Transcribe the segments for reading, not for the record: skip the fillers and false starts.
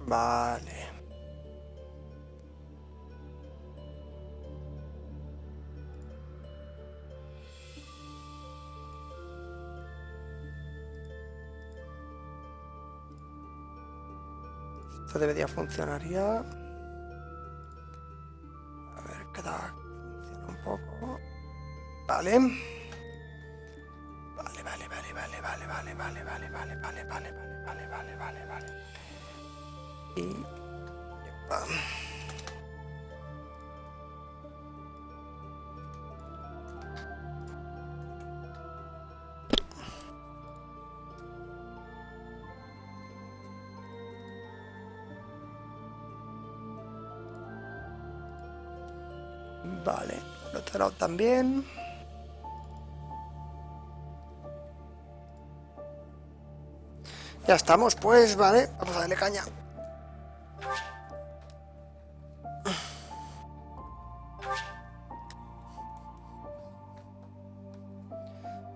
Vale. Esto debería funcionar ya. A ver, funciona un poco. Vale. Vale. Y... yepa. Vale, el otro lado también. Ya estamos, pues, vale. Vamos a darle caña.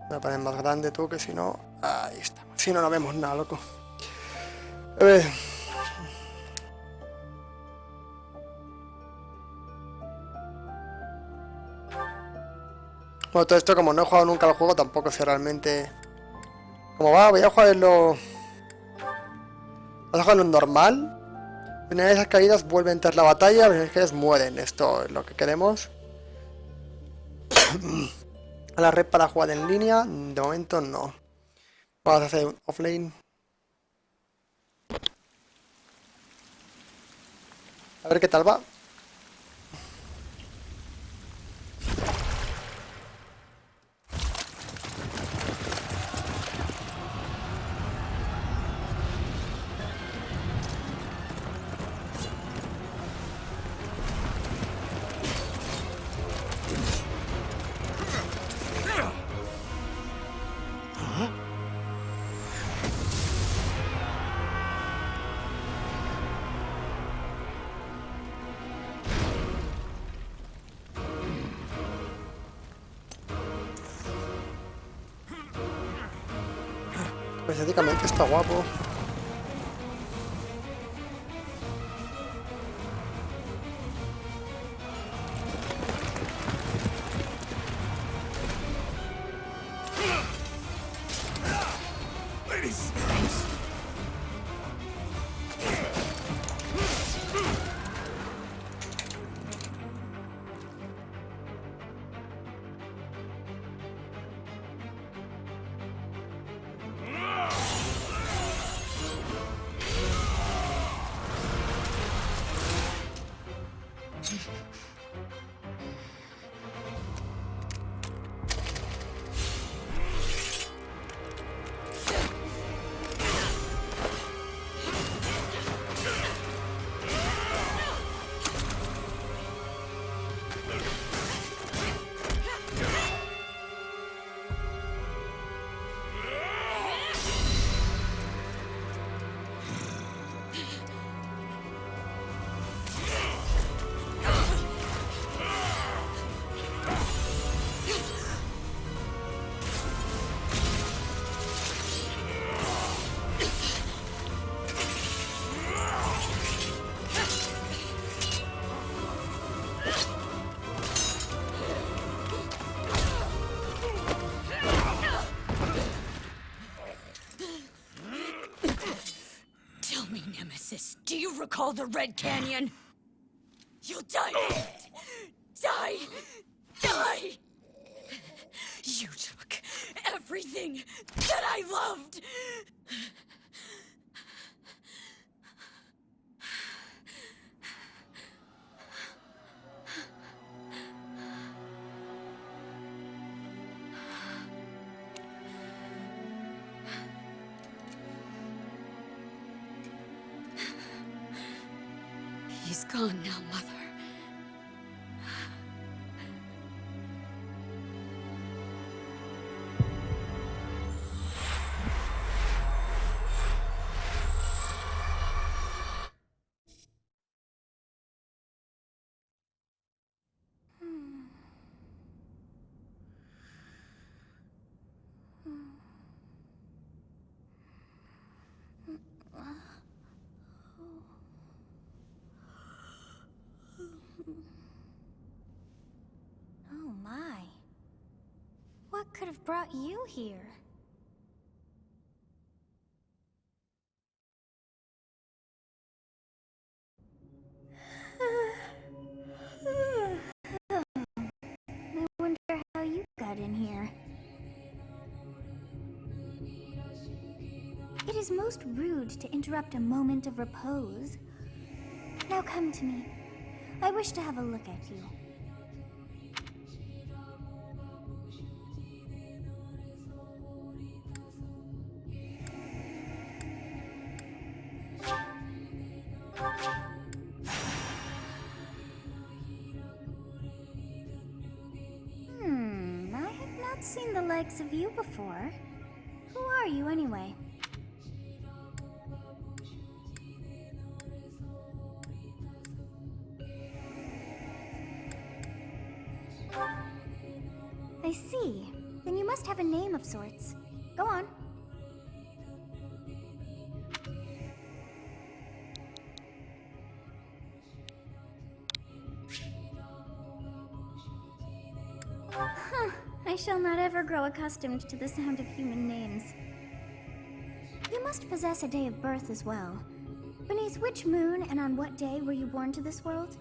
Voy a poner más grande tú, que si no... Ahí estamos. Si no, no vemos nada, loco. A ver. Bueno, todo esto, como no he jugado nunca al juego, tampoco sé realmente cómo va. Voy a jugarlo... Vamos a jugarlo en normal. Una de esas caídas vuelve a entrar la batalla, las caídas mueren. Esto es lo que queremos. A la red para jugar en línea, de momento no. Vamos a hacer un offlane. A ver qué tal va. Pues estéticamente está guapo. Do you recall the Red Canyon? You'll die in it. Die! You took everything that I loved! He's gone now, Mother. brought you here? I wonder how you got in here. It is most rude to interrupt a moment of repose. Now come to me. I wish to have a look at you. I have not seen the likes of you before. Who are you anyway? I see. Then you must have a name of sorts. Go on. Huh. I shall not ever grow accustomed to the sound of human names. You must possess a day of birth as well. Beneath which moon and on what day were you born to this world?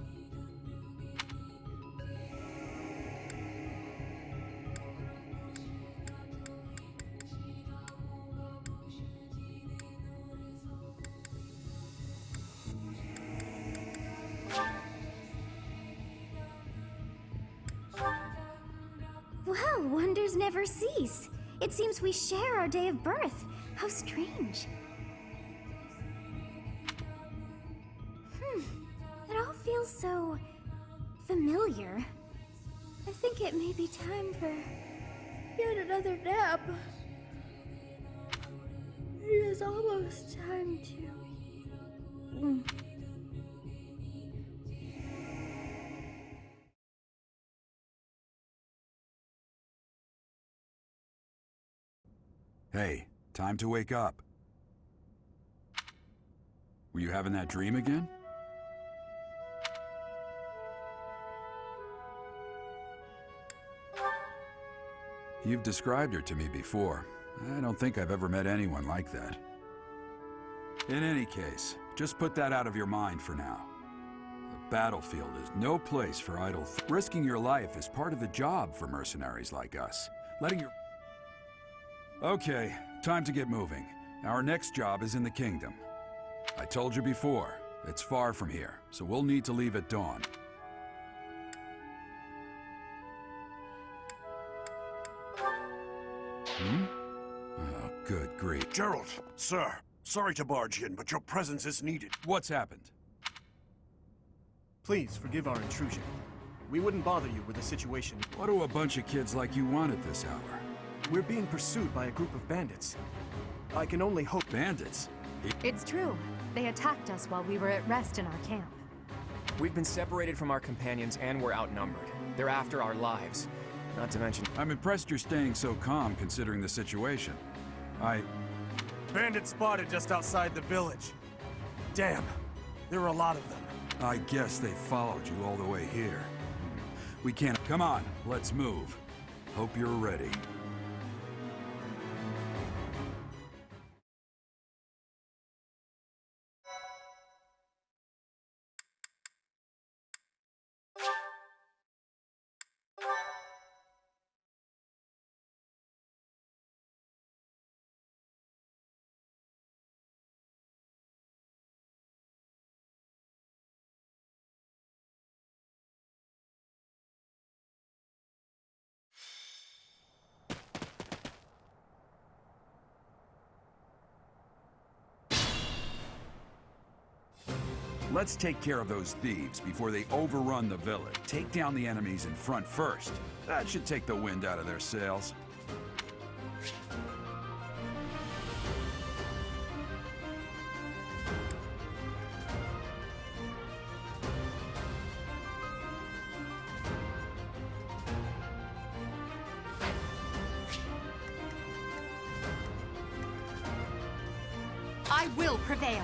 Well, wonders never cease. It seems we share our day of birth. How strange. It all feels so familiar. I think it may be time for yet another nap. It is almost time to... Hey, time to wake up. Were you having that dream again? You've described her to me before. I don't think I've ever met anyone like that. In any case, just put that out of your mind for now. The battlefield is no place for idle risking your life is part of the job for mercenaries like us. Letting your... Okay, time to get moving. Our next job is in the kingdom. I told you before, it's far from here, so we'll need to leave at dawn. Oh, good grief. Gerald, sir, sorry to barge in, but your presence is needed. What's happened? Please forgive our intrusion. We wouldn't bother you with the situation. What do a bunch of kids like you want at this hour? We're being pursued by a group of bandits. I can only hope... Bandits? It's true. They attacked us while we were at rest in our camp. We've been separated from our companions and we're outnumbered. They're after our lives. Not to mention... I'm impressed you're staying so calm considering the situation. Bandits spotted just outside the village. Damn, there were a lot of them. I guess they followed you all the way here. We can't... Come on, let's move. Hope you're ready. Let's take care of those thieves before they overrun the village. Take down the enemies in front first. That should take the wind out of their sails. I will prevail.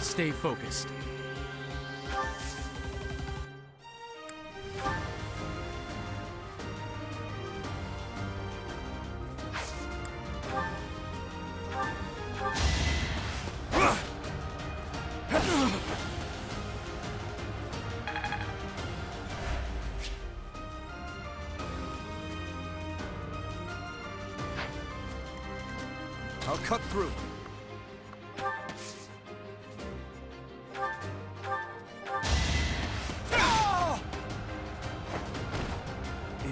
Stay focused. I'll cut through.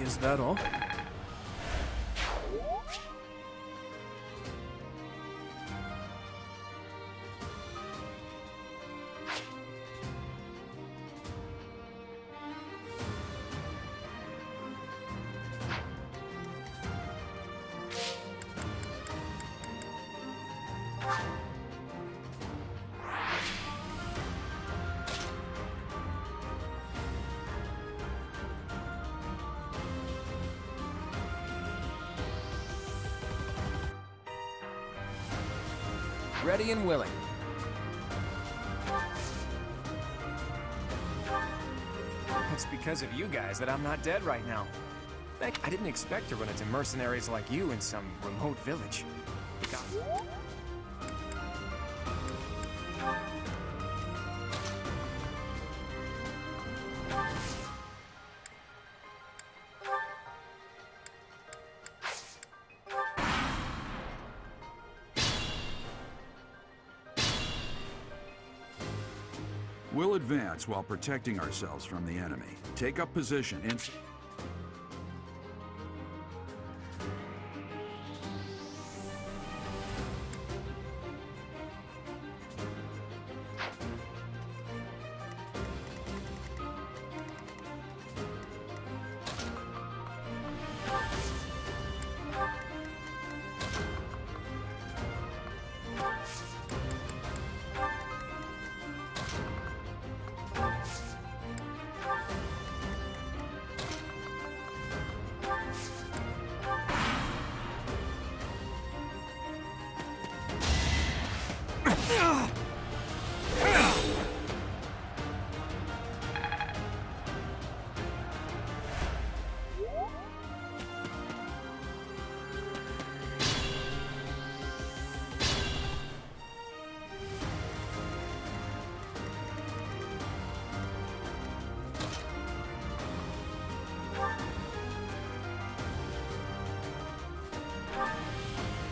Is that all? Ready and willing. It's because of you guys that I'm not dead right now. Heck, I didn't expect to run into mercenaries like you in some remote village. God. We'll advance while protecting ourselves from the enemy. Take up position in...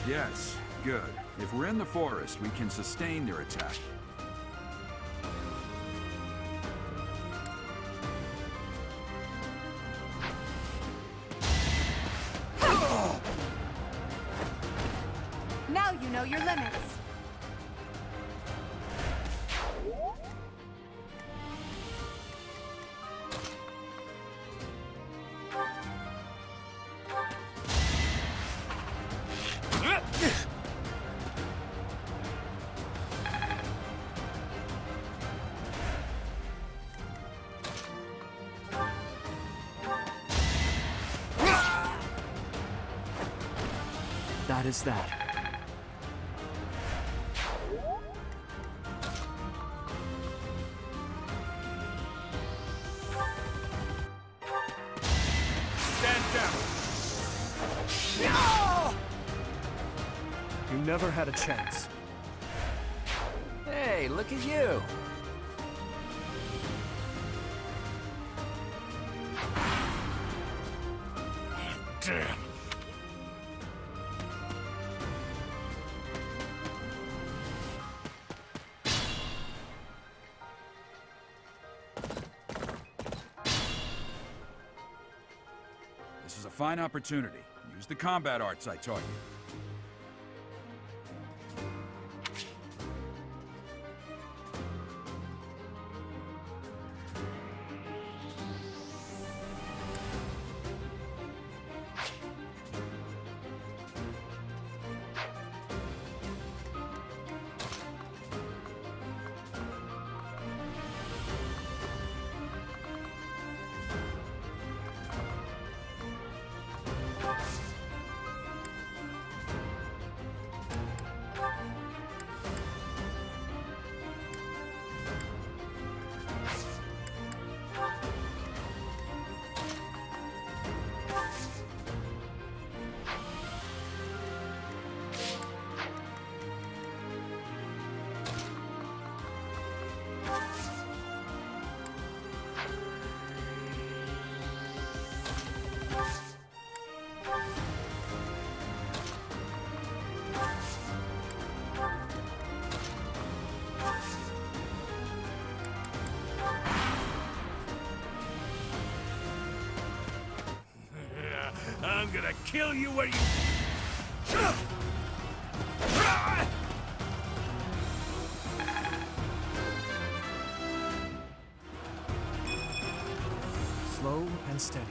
Yes, good. If we're in the forest, we can sustain their attack. Now you know your limits. That is that. Stand down. You never had a chance. Hey, look at you. Damn. This is a fine opportunity. Use the combat arts I taught you. gonna kill you where you... Slow and steady.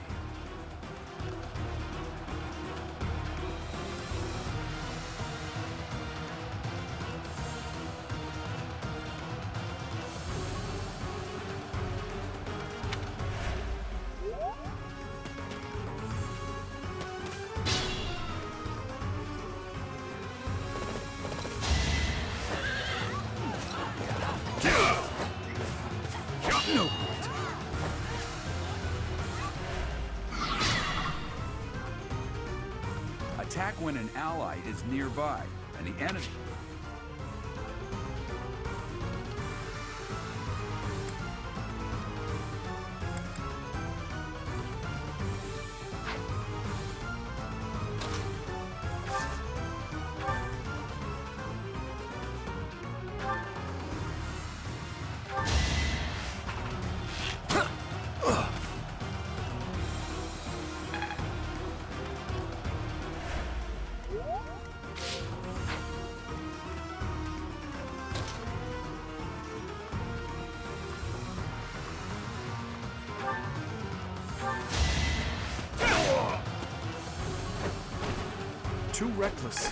No. Attack when an ally is nearby, and the enemy... Too reckless.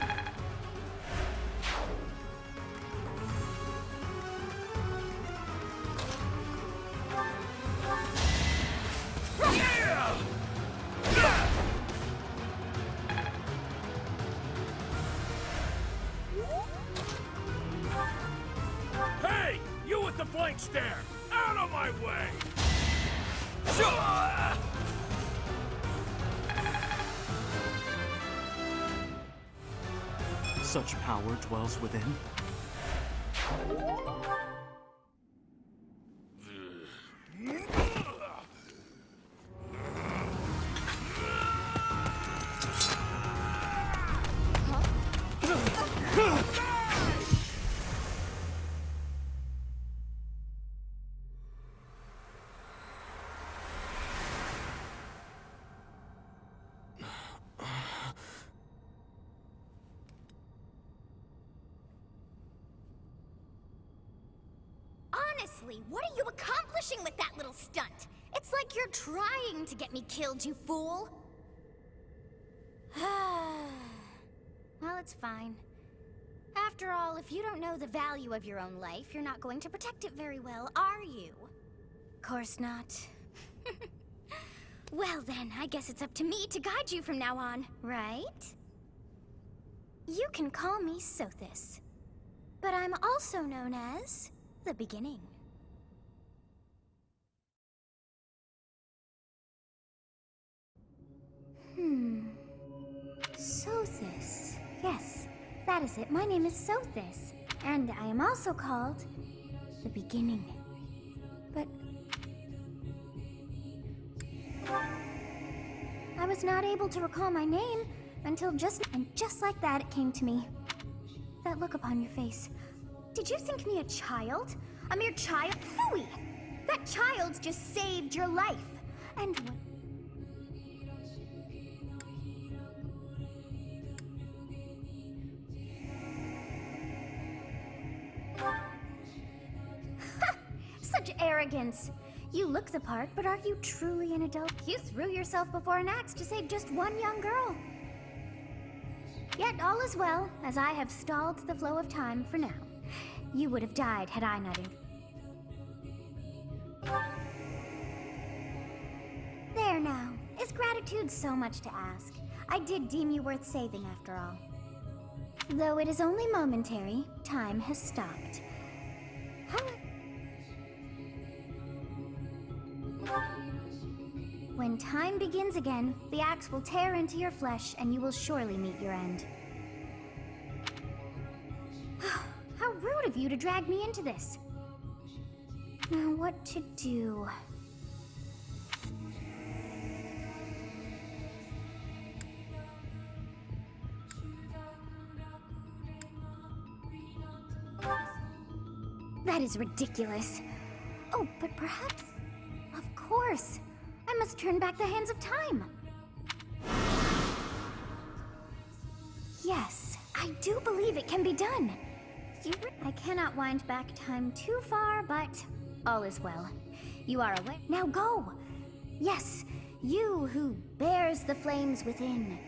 Hey! You with the flank stare! Out of my way! Such power dwells within. Honestly, what are you accomplishing with that little stunt? It's like you're trying to get me killed, you fool. Well, it's fine. After all, if you don't know the value of your own life, you're not going to protect it very well, are you? Course not. Well then, I guess it's up to me to guide you from now on, right? You can call me Sothis, but I'm also known as the Beginning. Sothis. Yes, that is it. My name is Sothis, and I am also called the Beginning. But I was not able to recall my name until just like that it came to me. That look upon your face. Did you think me a child? A mere child? Phooey! That child just saved your life. And what? Such arrogance. You look the part, but are you truly an adult? You threw yourself before an axe to save just one young girl. Yet all is well, as I have stalled the flow of time for now. You would have died had I not There now. Is gratitude so much to ask? I did deem you worth saving after all. Though it is only momentary, time has stopped. When time begins again, the axe will tear into your flesh and you will surely meet your end. How rude of you to drag me into this. Now what to do? That is ridiculous. Oh, but perhaps... Of course. I must turn back the hands of time. Yes, I do believe it can be done. I cannot wind back time too far, but all is well. You are aware. Now go! Yes, you who bears the flames within.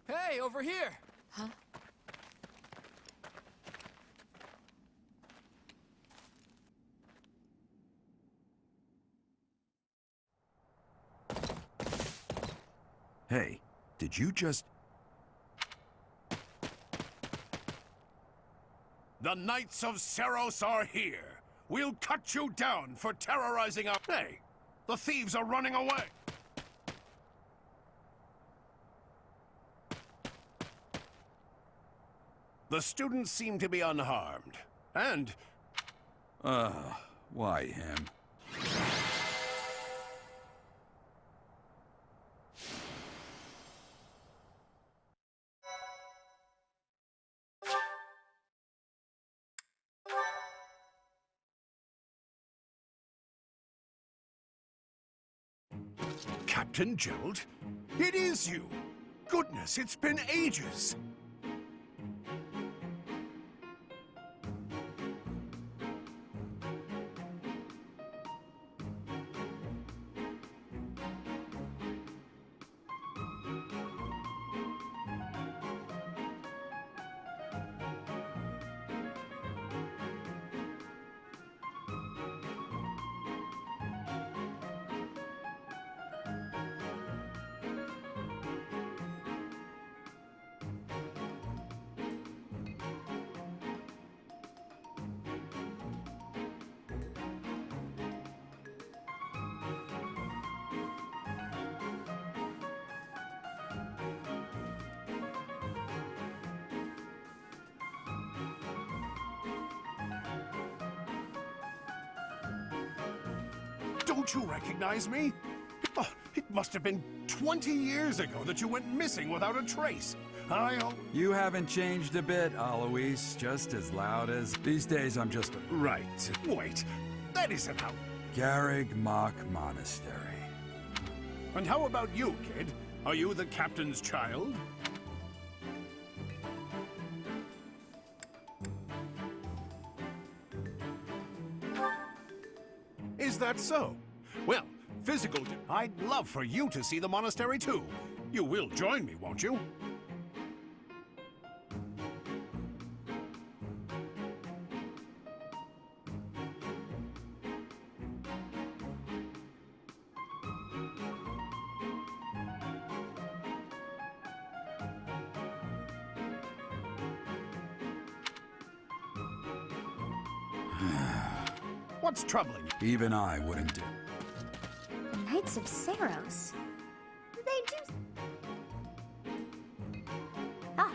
Hey, over here! Huh? Hey, did you just... The Knights of Seros are here. We'll cut you down for terrorizing our... Hey, the thieves are running away. The students seem to be unharmed. And... why him? Captain Gerald? It is you! Goodness, it's been ages! Don't you recognize me? Oh, it must have been 20 years ago that you went missing without a trace. You haven't changed a bit, Alois. Just as loud as... These days, I'm just... Right. Wait. That isn't how... Garrig Mach Monastery. And how about you, kid? Are you the captain's child? Is that so? Well, physical... I'd love for you to see the monastery too. You will join me, won't you? What's troubling you? Even I wouldn't do. The Knights of Seros. They do... Ah,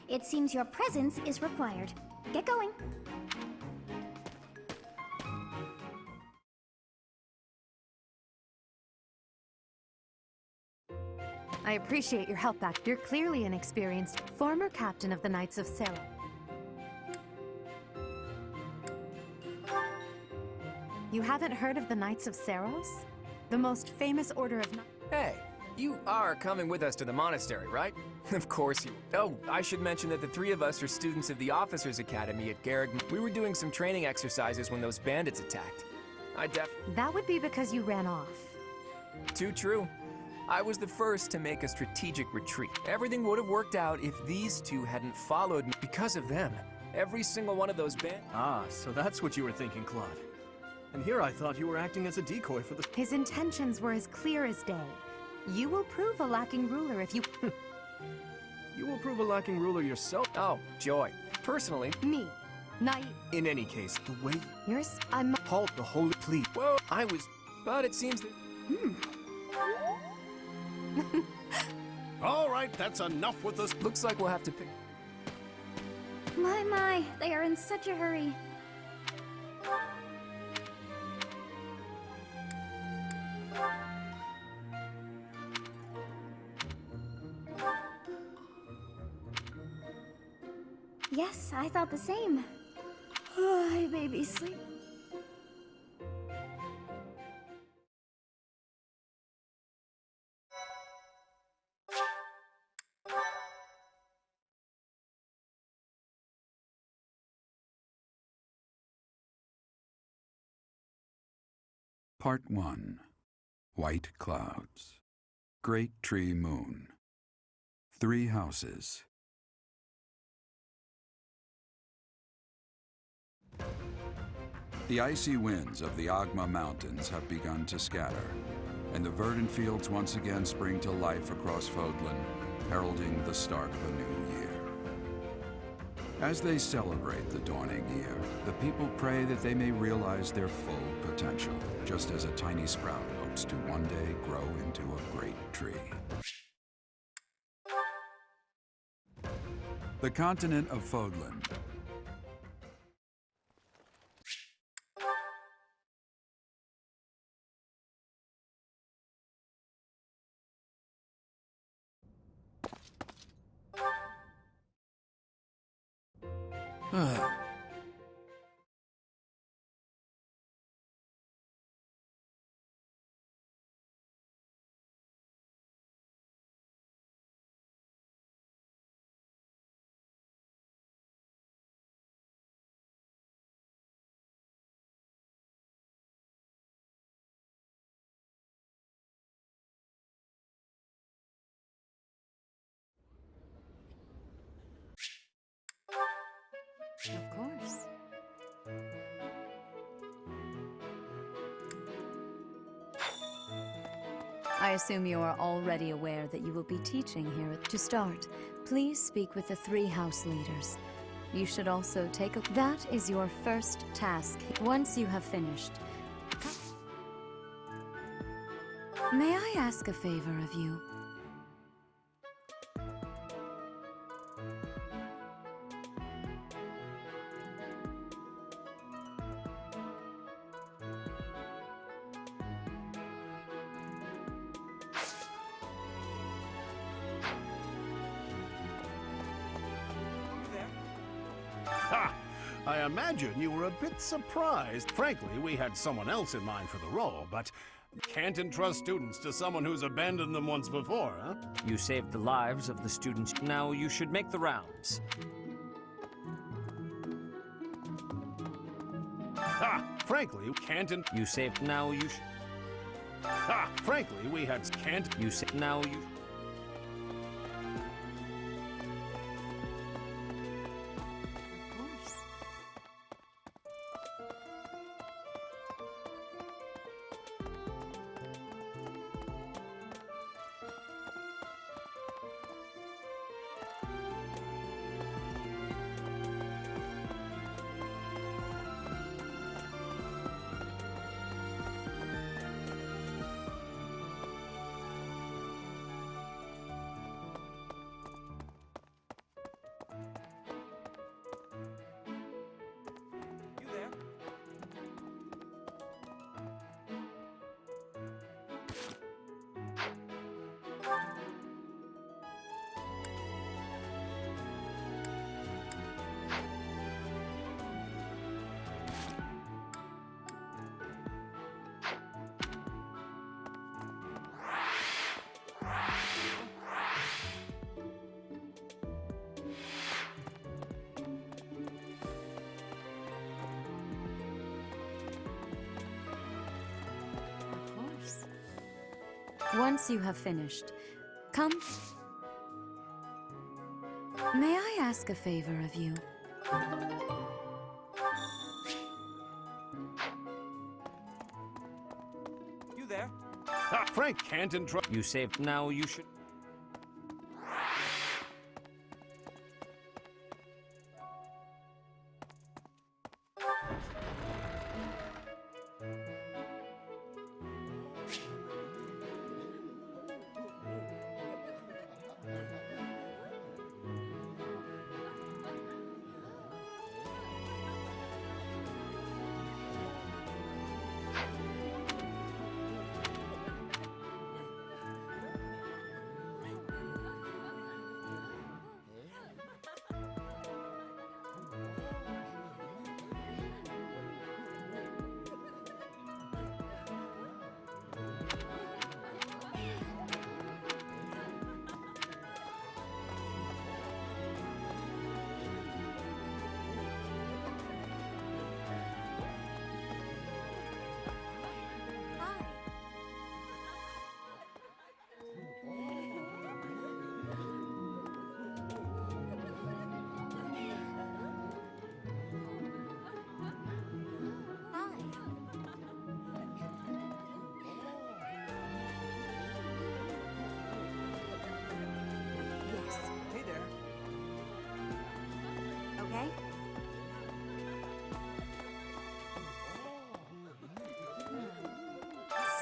it seems your presence is required. Get going. I appreciate your help back. You're clearly an experienced former captain of the Knights of Seros. You haven't heard of the Knights of Seros? The most famous order of knights. Hey, you are coming with us to the monastery, right? Of course you... Oh, I should mention that the three of us are students of the Officers Academy at Garrig. We were doing some training exercises when those bandits attacked. That would be because you ran off. Too true. I was the first to make a strategic retreat. Everything would have worked out if these two hadn't followed me. Because of them, every single one of those bandits... Ah, so that's what you were thinking, Claude. And here I thought you were acting as a decoy for the... His intentions were as clear as day. You will prove a lacking ruler if you... You will prove a lacking ruler yourself. Oh, joy. Personally... Me. Naive. In any case, the way... I'm... Halt the holy plea. Whoa, I was... But it seems that... All right, that's enough with this. Looks like we'll have to pick... My, they are in such a hurry. Yes, I thought the same. Hi, baby, sleep. Part 1. White Clouds. Great Tree Moon. 3 houses. The icy winds of the Agma Mountains have begun to scatter, and the verdant fields once again spring to life across Fodlan, heralding the start of a new year. As they celebrate the dawning year, the people pray that they may realize their full potential, just as a tiny sprout hopes to one day grow into a great tree. The continent of Fodlan. Of course. I assume you are already aware that you will be teaching here. To start, please speak with the 3 house leaders. You should also take a... That is your first task. Once you have finished... May I ask a favor of you? Ha! I imagine you were a bit surprised. Frankly, we had someone else in mind for the role, but can't entrust students to someone who's abandoned them once before, huh? You saved the lives of the students. Now you should make the rounds. Ha! Frankly, You saved... Now you Ha! Frankly, we had can't... You saved... Now you... Of course. Once you have finished, come. May I ask a favor of you? You there? Ha! Frank can't entrust... You saved... Now you should...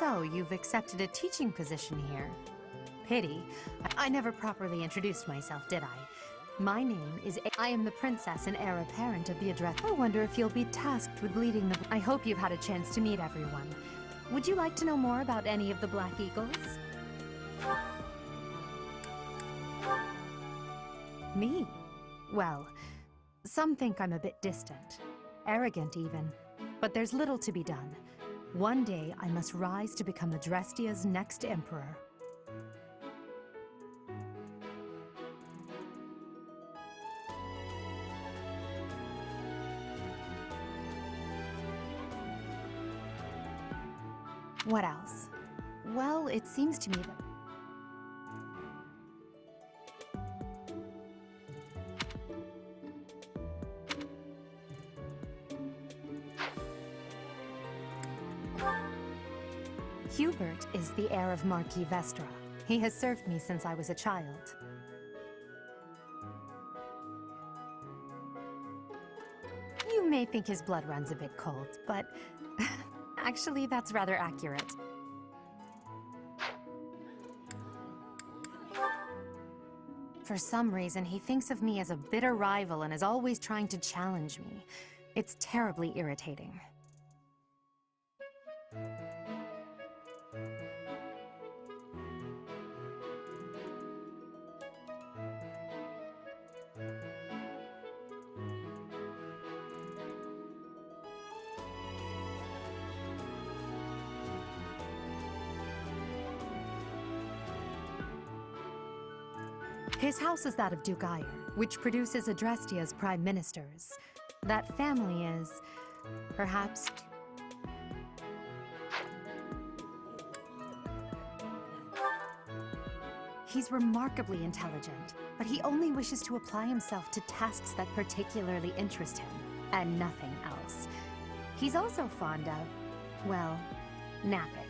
So, you've accepted a teaching position here. Pity. I never properly introduced myself, did I? My name is I am the princess and heir apparent of the address. I wonder if you'll be tasked with leading the... I hope you've had a chance to meet everyone. Would you like to know more about any of the Black Eagles? Me? Well, some think I'm a bit distant. Arrogant, even. But there's little to be done. One day, I must rise to become Adrestia's next emperor. What else? Well, it seems to me that... Hubert is the heir of Marquis Vestra. He has served me since I was a child. You may think his blood runs a bit cold, but actually that's rather accurate. For some reason, he thinks of me as a bitter rival and is always trying to challenge me. It's terribly irritating. His house is that of Duke Ire, which produces Adrestia's prime ministers. That family is, perhaps... He's remarkably intelligent, but he only wishes to apply himself to tasks that particularly interest him, and nothing else. He's also fond of, well, napping.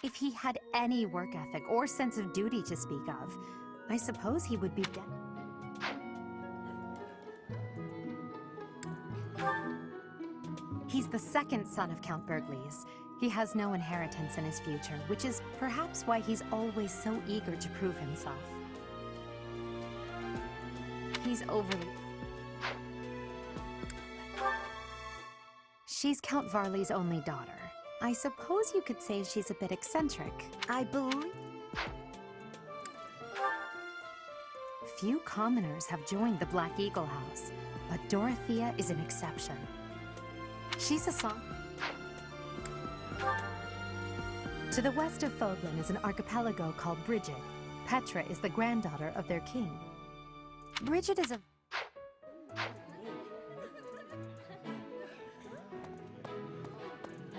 If he had any work ethic or sense of duty to speak of, I suppose he would be dead. He's the second son of Count Bergliez. He has no inheritance in his future, which is perhaps why he's always so eager to prove himself. He's overly... She's Count Varley's only daughter. I suppose you could say she's a bit eccentric. I believe... Few commoners have joined the Black Eagle House, but Dorothea is an exception. She's a song... To the west of Fogland is an archipelago called Bridget. Petra is the granddaughter of their king. Bridget is a...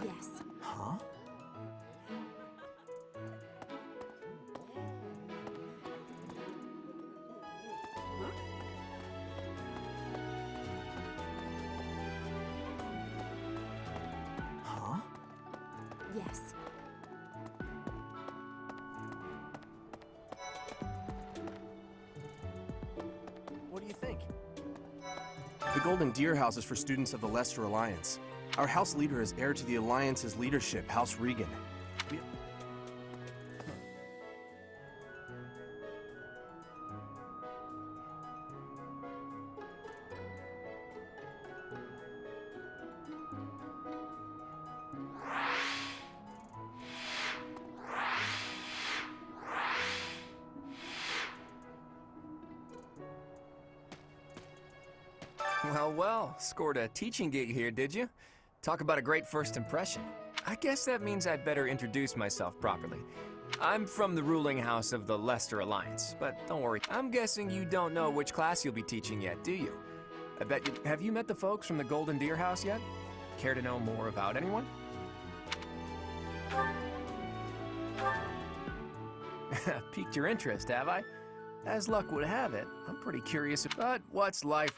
Yes. Huh? Huh? Yes. What do you think? The Golden Deer House is for students of the Leicester Alliance. Our house leader is heir to the Alliance's leadership, House Regan. Well, scored a teaching gig here, did you? Talk about a great first impression. I guess that means I'd better introduce myself properly. I'm from the ruling house of the Leicester Alliance, but don't worry. I'm guessing you don't know which class you'll be teaching yet, do you? I bet you... Have you met the folks from the Golden Deer House yet? Care to know more about anyone? Piqued your interest, have I? As luck would have it, I'm pretty curious about what's life...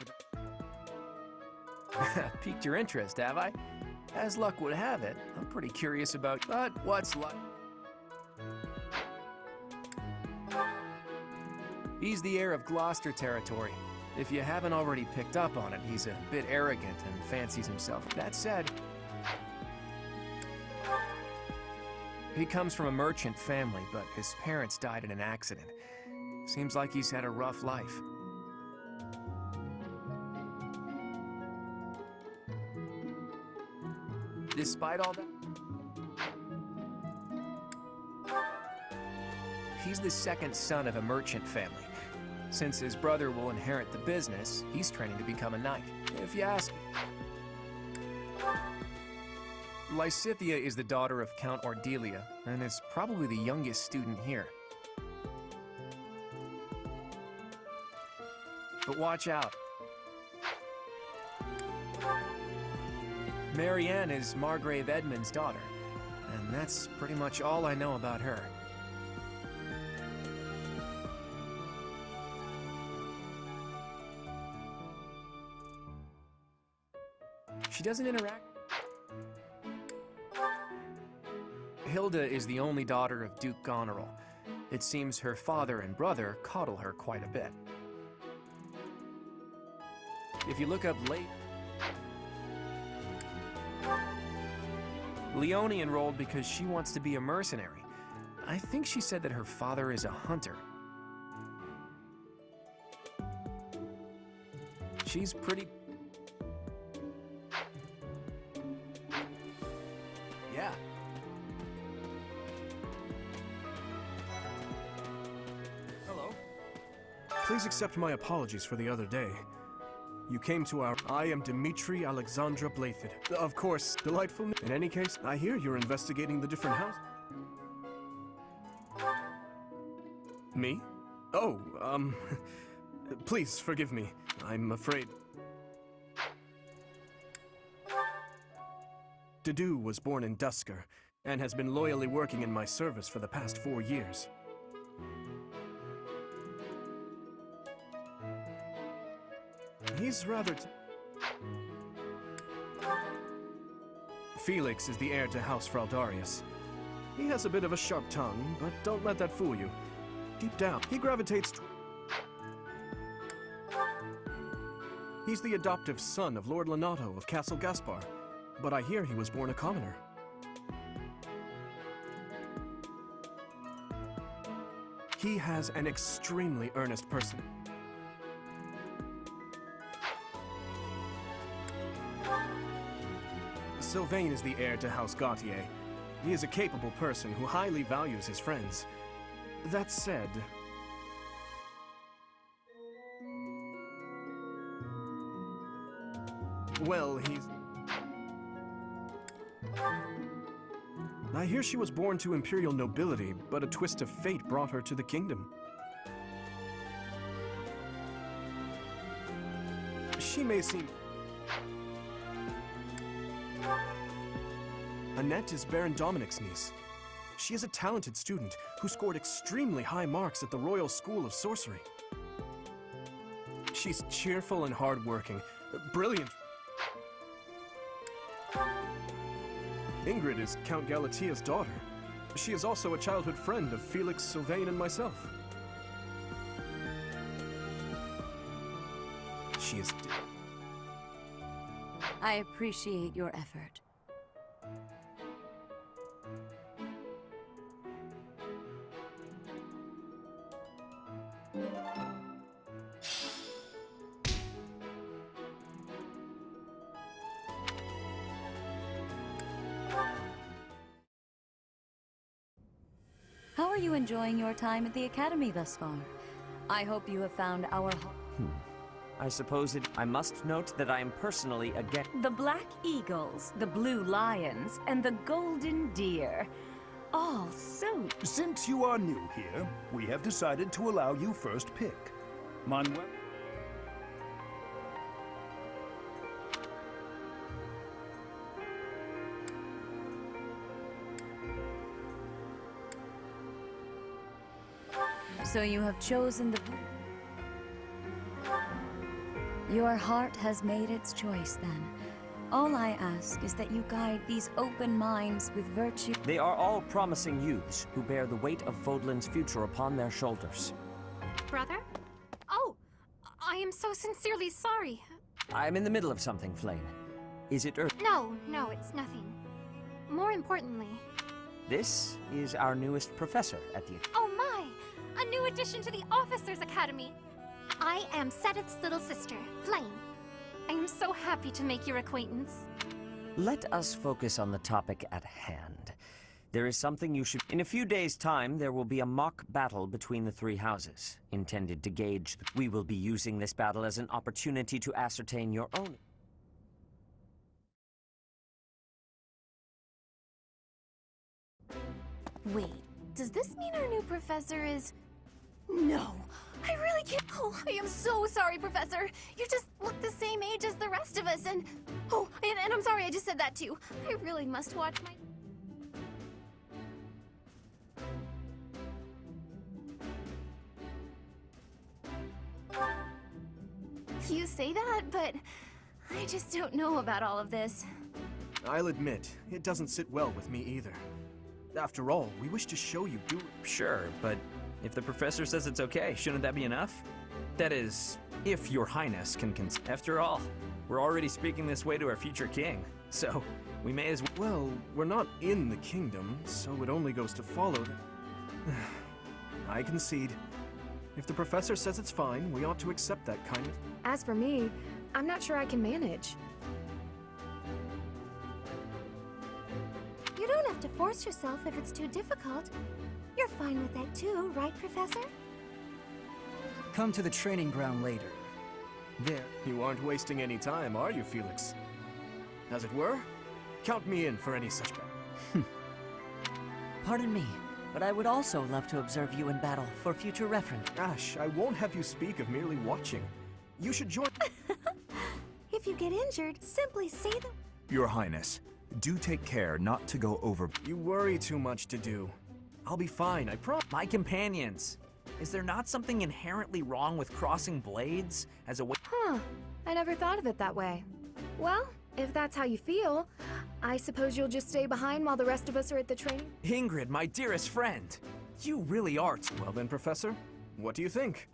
Piqued your interest, have I? As luck would have it, I'm pretty curious about what's life... He's the heir of Gloucester territory. If you haven't already picked up on it, he's a bit arrogant and fancies himself. That said, he comes from a merchant family, but his parents died in an accident. Seems like he's had a rough life. Despite all that, he's the second son of a merchant family. Since his brother will inherit the business, he's training to become a knight, if you ask me. Lysithea is the daughter of Count Ordelia, and is probably the youngest student here. But watch out. Marianne is Margrave Edmund's daughter, and that's pretty much all I know about her. She doesn't interact. Hilda is the only daughter of Duke Goneril. It seems her father and brother coddle her quite a bit. If you look up Leone enrolled because she wants to be a mercenary. I think she said that her father is a hunter. She's pretty... Yeah. Hello. Please accept my apologies for the other day. You came to our... I am Dimitri Alexandra Blathid. Of course, delightful... In any case, I hear you're investigating the different house... Me? Oh, please forgive me. I'm afraid... Dedu was born in Dusker, and has been loyally working in my service for the past 4 years. He's rather... Felix is the heir to House Fraldarius. He has a bit of a sharp tongue, but don't let that fool you. Deep down, he gravitates to... He's the adoptive son of Lord Lenato of Castle Gaspar, but I hear he was born a commoner. He has an extremely earnest person. Sylvain is the heir to House Gautier. He is a capable person who highly values his friends. That said... Well, he's... I hear she was born to imperial nobility, but a twist of fate brought her to the kingdom. She may seem... Annette is Baron Dominic's niece. She is a talented student who scored extremely high marks at the Royal School of Sorcery. She's cheerful and hardworking, brilliant. Ingrid is Count Galatia's daughter. She is also a childhood friend of Felix, Sylvain, and myself. She is... I appreciate your effort. How are you enjoying your time at the Academy thus far? I hope you have found our I suppose I must note that I am personally against The Black Eagles, the Blue Lions, and the Golden Deer. All so... Since you are new here, we have decided to allow you first pick. Manuel? So you have chosen the... Your heart has made its choice, then. All I ask is that you guide these open minds with virtue. They are all promising youths who bear the weight of Fodlan's future upon their shoulders. Brother? Oh, I am so sincerely sorry. I'm in the middle of something, Flame. Is it No, it's nothing. More importantly... This is our newest professor at the... Oh my! A new addition to the Officers Academy! I am Sedith's little sister, Flame. I am so happy to make your acquaintance. Let us focus on the topic at hand. There is something you should... In a few days' time, there will be a mock battle between the three houses, intended to gauge... We will be using this battle as an opportunity to ascertain your own... Wait, does this mean our new professor is... No, I really can't... Oh, I am so sorry, Professor. You just look the same age as the rest of us, and... Oh, and I'm sorry I just said that too. I really must watch my... You say that, but I just don't know about all of this. I'll admit, it doesn't sit well with me either. After all, we wish to show you Sure, but if the professor says it's okay, shouldn't that be enough? That is, if your highness can After all, we're already speaking this way to our future king, so we may as well... Well, we're not in the kingdom, so it only goes to follow that... I concede. If the professor says it's fine, we ought to accept that kind of... As for me, I'm not sure I can manage. You don't have to force yourself if it's too difficult. You're fine with that too, right, Professor? Come to the training ground later. There. You aren't wasting any time, are you, Felix? As it were, count me in for any such... Pardon me, but I would also love to observe you in battle for future reference. Ash, I won't have you speak of merely watching. You should join... If you get injured, simply say them. Your Highness, do take care not to go over... You worry too much to do. I'll be fine, I promise. My companions, is there not something inherently wrong with crossing blades as a way... Huh, I never thought of it that way. Well, if that's how you feel, I suppose you'll just stay behind while the rest of us are at the training? Ingrid, my dearest friend, you really are... Well then, Professor, what do you think?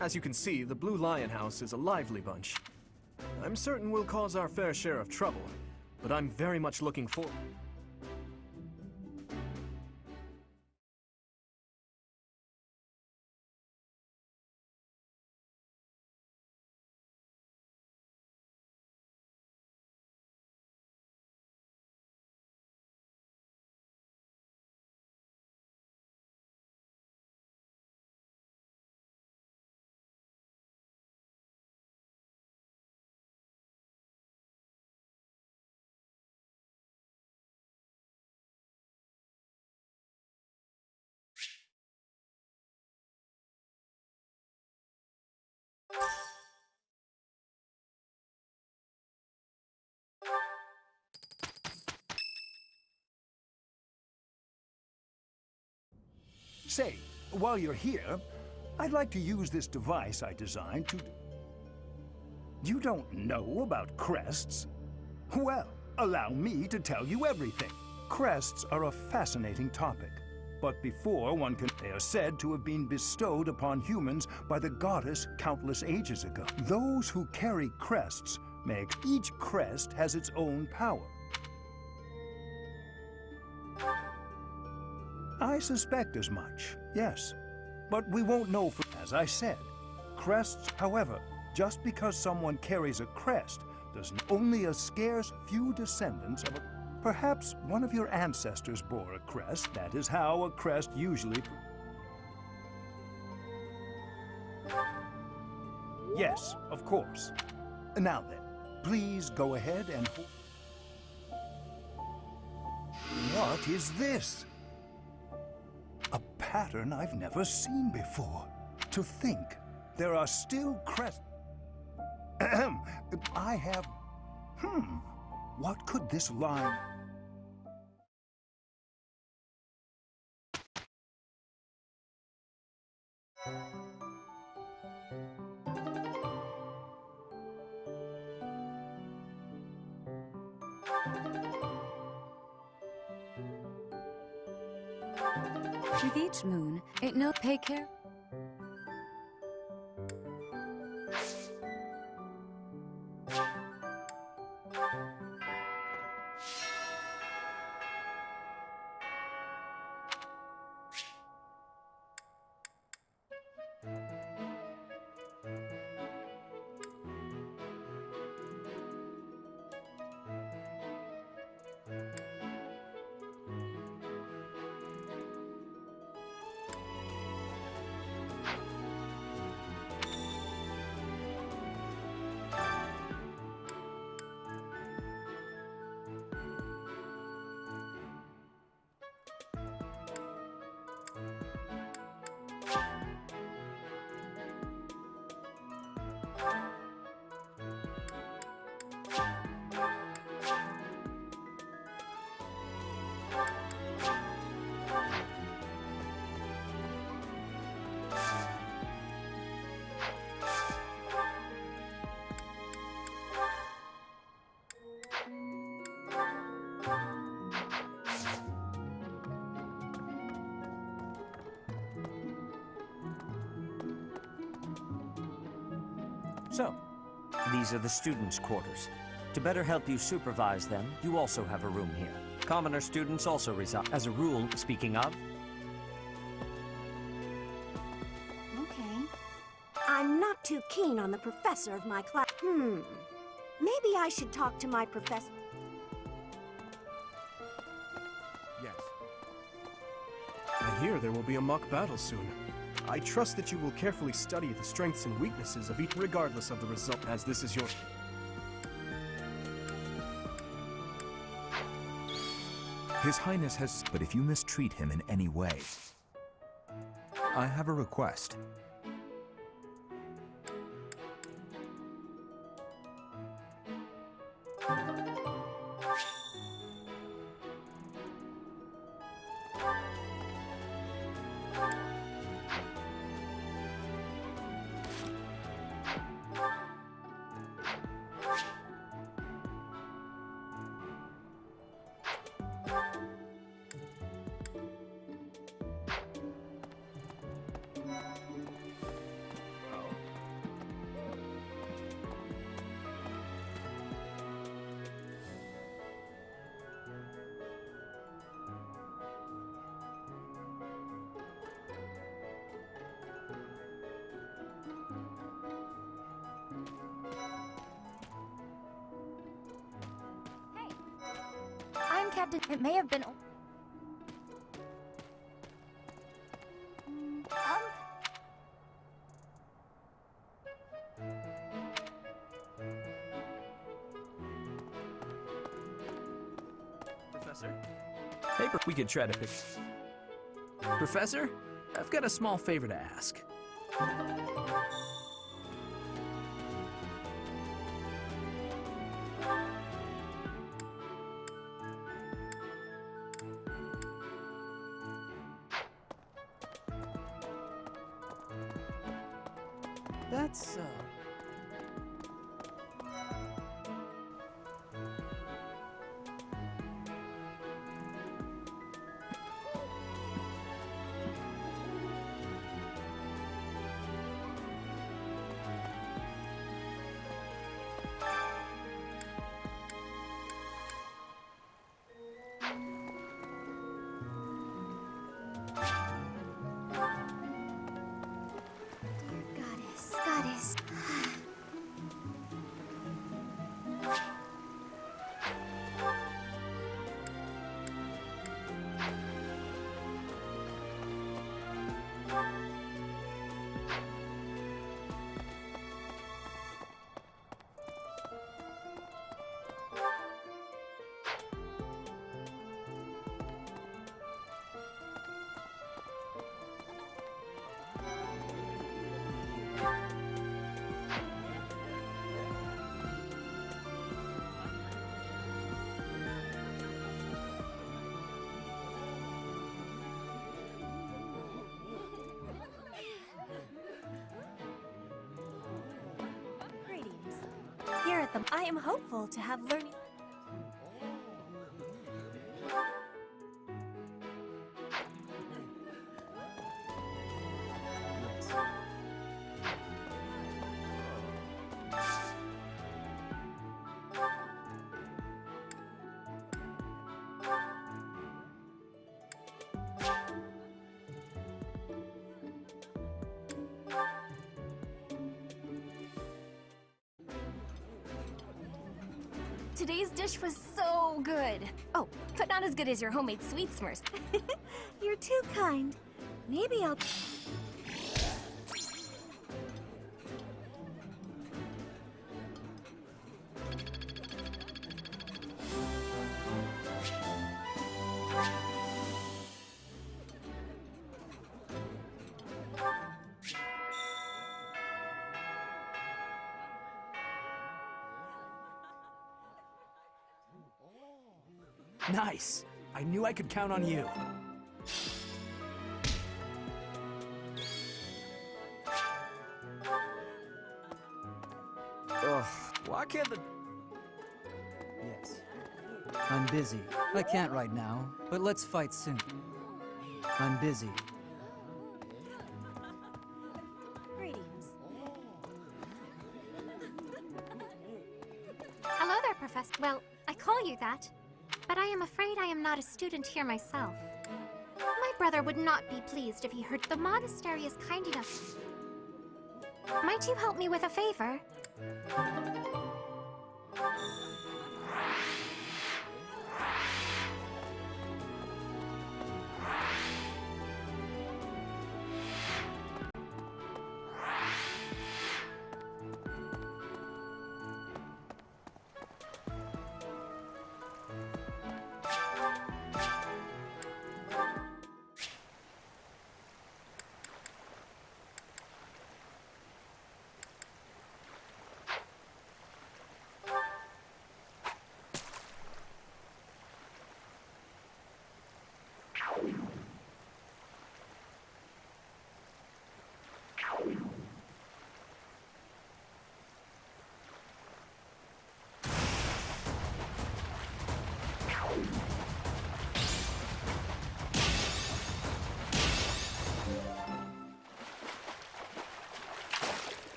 As you can see, the Blue Lion House is a lively bunch. I'm certain we'll cause our fair share of trouble, but I'm very much looking forward. Say, while you're here, I'd like to use this device I designed to... You don't know about crests? Well, allow me to tell you everything. Crests are a fascinating topic. But before one can... They are said to have been bestowed upon humans by the goddess countless ages ago. Those who carry crests make... Each crest has its own power. I suspect as much, yes. But we won't know for... As I said, crests, however, just because someone carries a crest doesn't... Only a scarce few descendants of a... Perhaps one of your ancestors bore a crest. That is how a crest usually... Yes, of course. Now then, please go ahead and... What is this? A pattern I've never seen before. To think there are still crests... I have... What could this line... With each moon, it no pay care. So, these are the students' quarters. To better help you supervise them, you also have a room here. Commoner students also reside. As a rule, speaking of, I'm not too keen on the professor of my class. Maybe I should talk to my professor. Yes. I hear there will be a mock battle soon. I trust that you will carefully study the strengths and weaknesses of each, regardless of the result, as this is your... His Highness has... But if you mistreat him in any way... I have a request. I'm Captain. It may have been. Professor? Hey, we could try to pick... Professor? I've got a small favor to ask. That's, Goddess. Here at the... I am hopeful to have learning... Today's dish was so good. Oh, but not as good as your homemade sweet s'mores. You're too kind. Maybe I'll... Nice! I knew I could count on you. ugh, why can't the... Yes. I'm busy. I can't right now, but let's fight soon. I'm busy. Greetings. Hello there, Professor. Well, I call you that, but I am afraid I am not a student here myself. My brother would not be pleased if he heard the monastery is kind enough. Might you help me with a favor?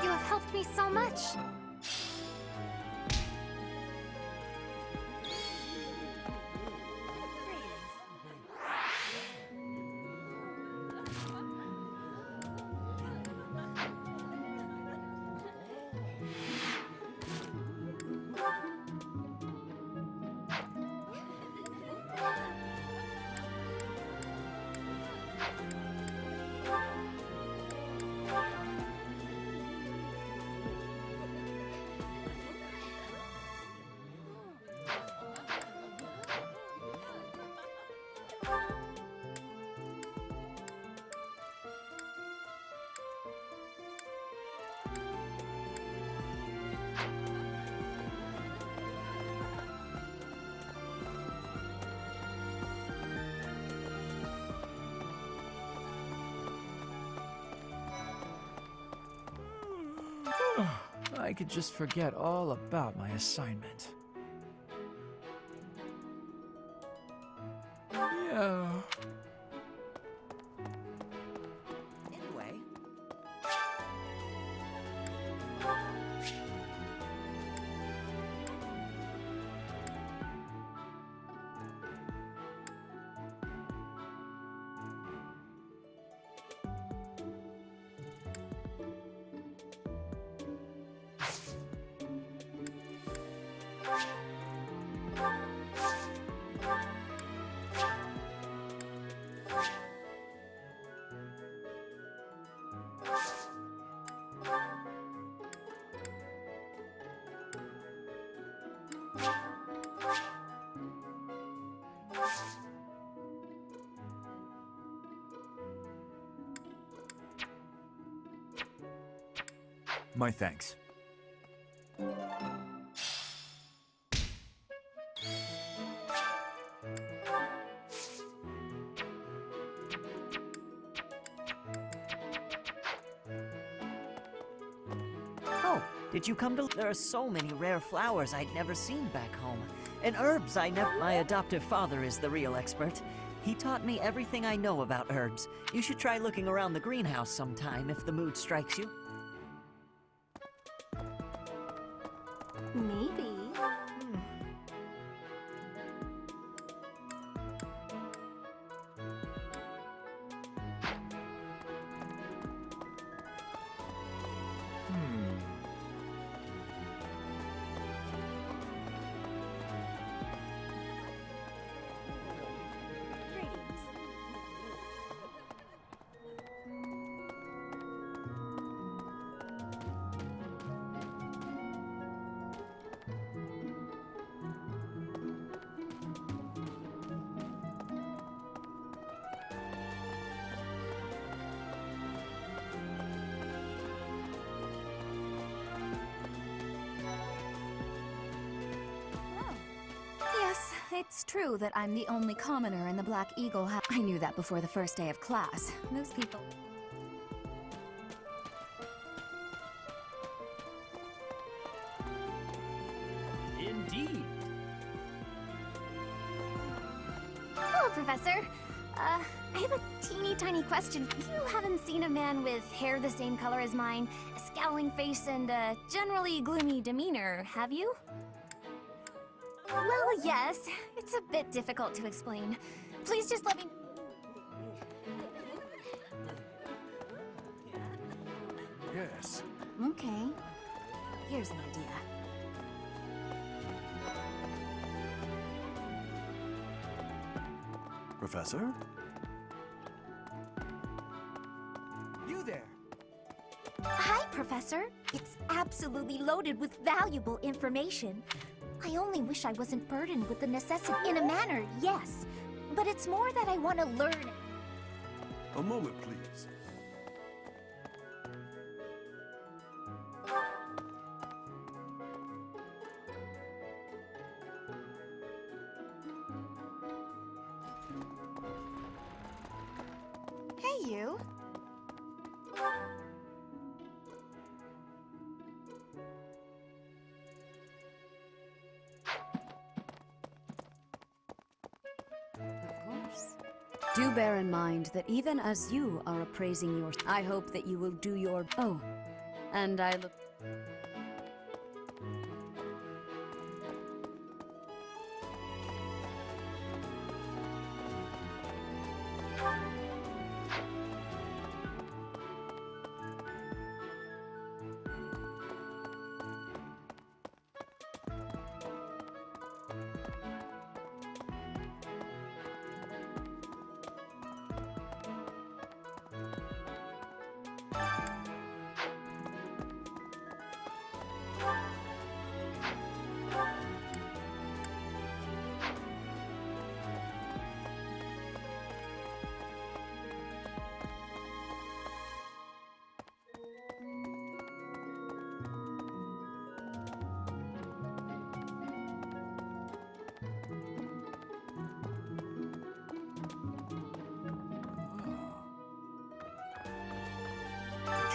You have helped me so much. I could just forget all about my assignment. Yeah. Anyway. My thanks. Oh, did you come to... There are so many rare flowers I'd never seen back home. And herbs I never... My adoptive father is the real expert. He taught me everything I know about herbs. You should try looking around the greenhouse sometime if the mood strikes you. Maybe. Yes, it's true that I'm the only commoner in the Black Eagle house. I knew that before the first day of class. Those people... Indeed. Hello, Professor. I have a teeny tiny question. You haven't seen a man with hair the same color as mine, a scowling face, and a generally gloomy demeanor, have you? Well, yes. It's a bit difficult to explain. Please just let me... Yes. Okay. Here's an idea. Professor? You there. Hi, Professor. It's absolutely loaded with valuable information. I only wish I wasn't burdened with the necessity. In a manner, yes. But it's more that I want to learn. A moment, please. Hey, you. Do bear in mind that even as you are appraising your... I hope that you will do your... Oh, and I look...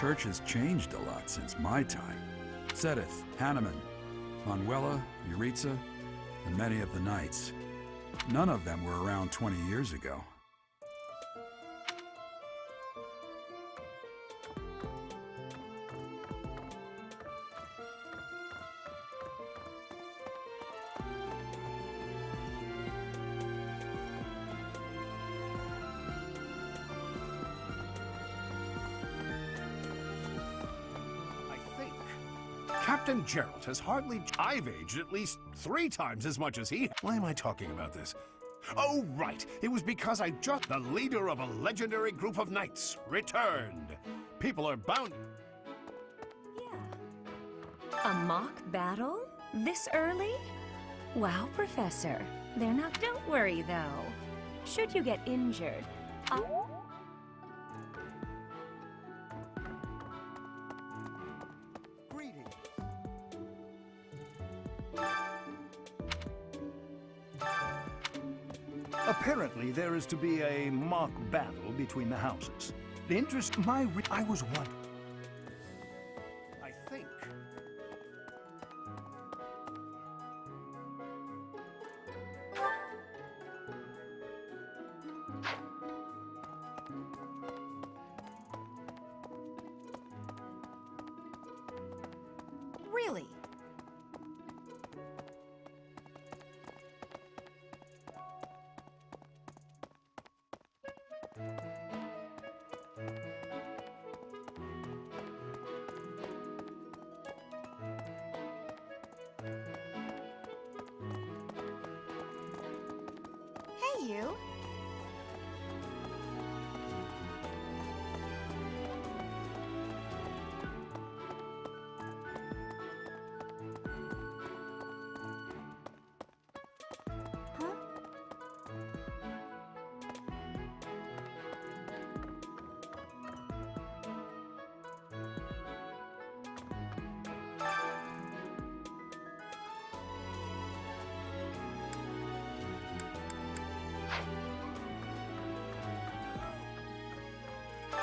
The church has changed a lot since my time. Sedith, Hanneman, Manuela, Yuritsa, and many of the knights. None of them were around 20 years ago. Captain Gerald has hardly... I've aged at least 3 times as much as he... Why am I talking about this? Oh, right. It was because I just... The leader of a legendary group of knights returned. People are bound... A mock battle? This early? Wow, Professor. They're not... Don't worry, though. Should you get injured, Apparently, there is to be a mock battle between the houses. The interest... I was wondering... I think... Really? Hey, you.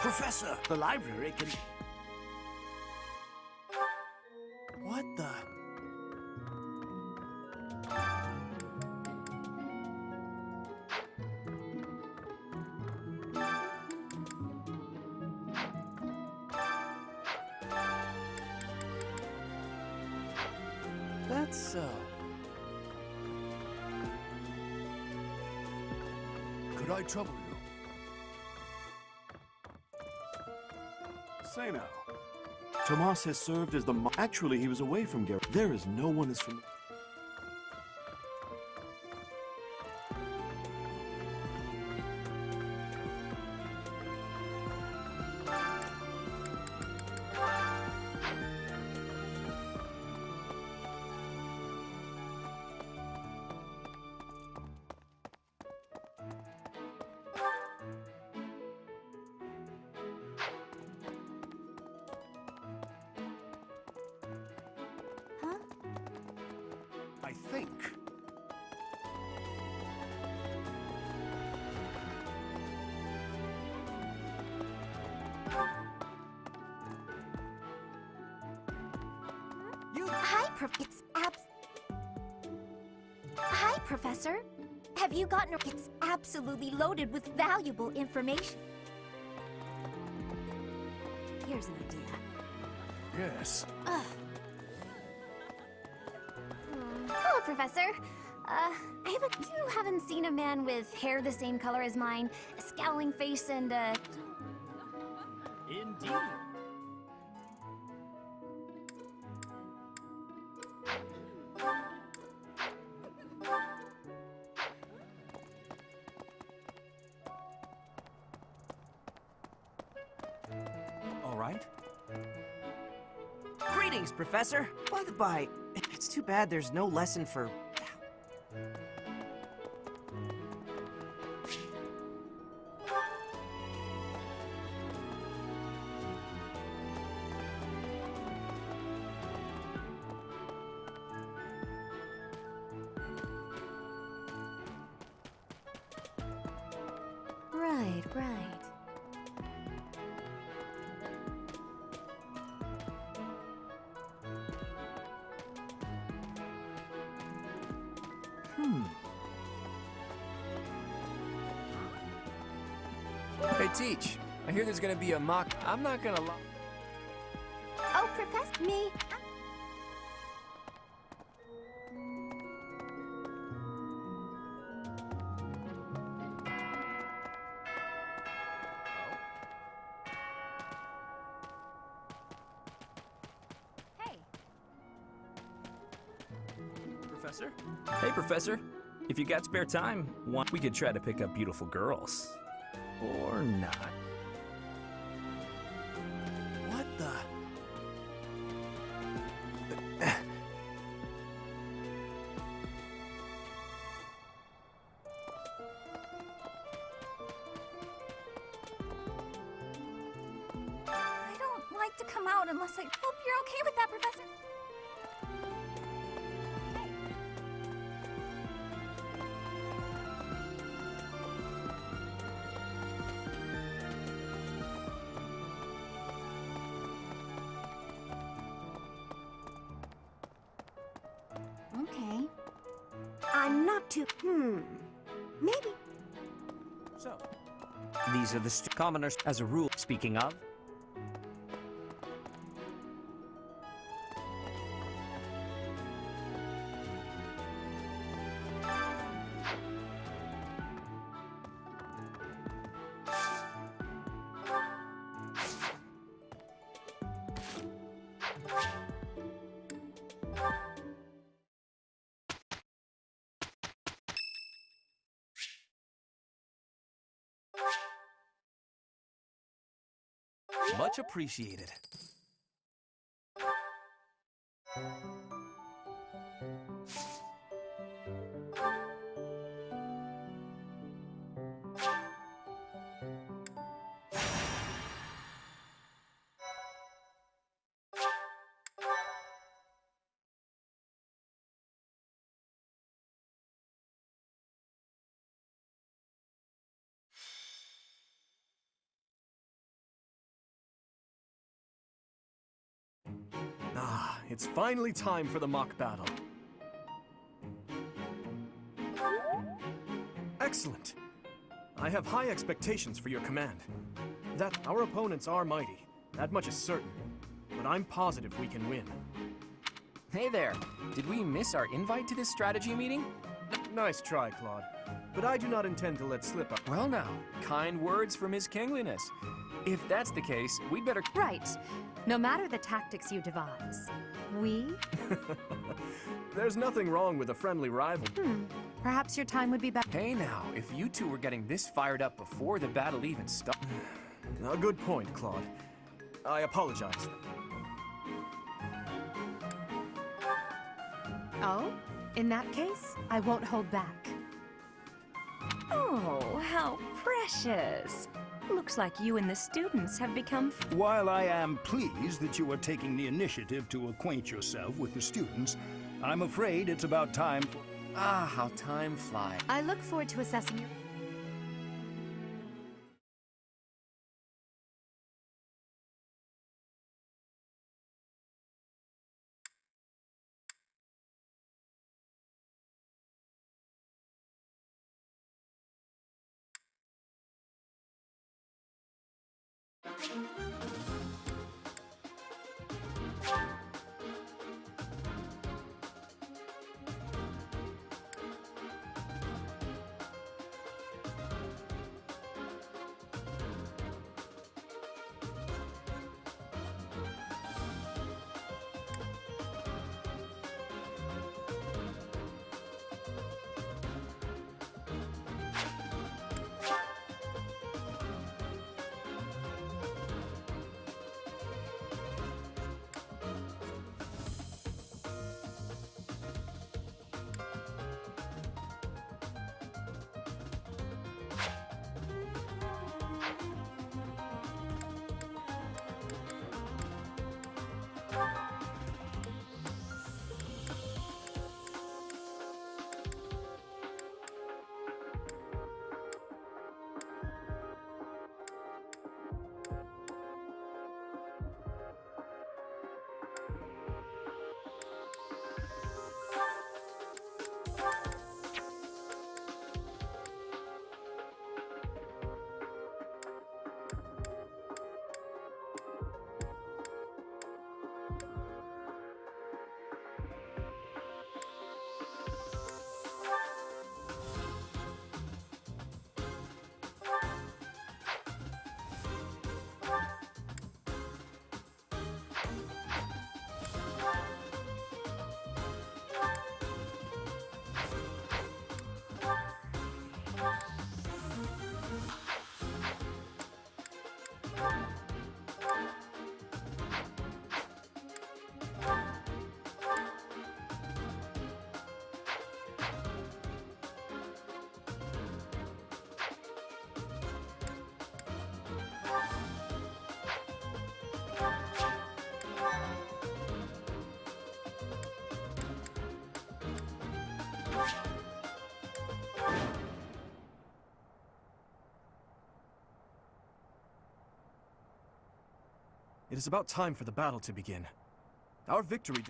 Professor, the library can... What the... let's, Could I trouble you? Say now. Tomas has served as the Actually, he was away from Garrett. There is no one as from... I think. Hi, Professor. Have you gotten... It's absolutely loaded with valuable information. Here's an idea. Yes. Hello, Professor. You haven't seen a man with hair the same color as mine, a scowling face, and, Indeed. All right. Greetings, Professor. By the by, it's too bad there's no lesson for... Right, right. Hey, Teach. I hear there's gonna be a mock... I'm not gonna lie. Oh, Professor, me. Professor? Hey, Professor. If you got spare time, we could try to pick up beautiful girls. Or not. What the... I don't like to come out unless I hope you're okay with that, Professor. Okay. I'm not too... Maybe. So... These are the commoners, as a rule. Speaking of... Much appreciated. Ah, it's finally time for the mock battle. Excellent. I have high expectations for your command. That our opponents are mighty, that much is certain. But I'm positive we can win. Hey there. Did we miss our invite to this strategy meeting? Nice try, Claude. But I do not intend to let slip up. Well now, kind words from His Kingliness. If that's the case, we'd better... Right. No matter the tactics you devise, we... There's nothing wrong with a friendly rival. Perhaps your time would be better. Hey now, if you two were getting this fired up before the battle even started... A good point, Claude. I apologize. Oh? In that case, I won't hold back. Oh, how precious. Looks like you and the students have become... While I am pleased that you are taking the initiative to acquaint yourself with the students, I'm afraid it's about time for... Ah, how time flies. I look forward to assessing your... It is about time for the battle to begin. Our victory...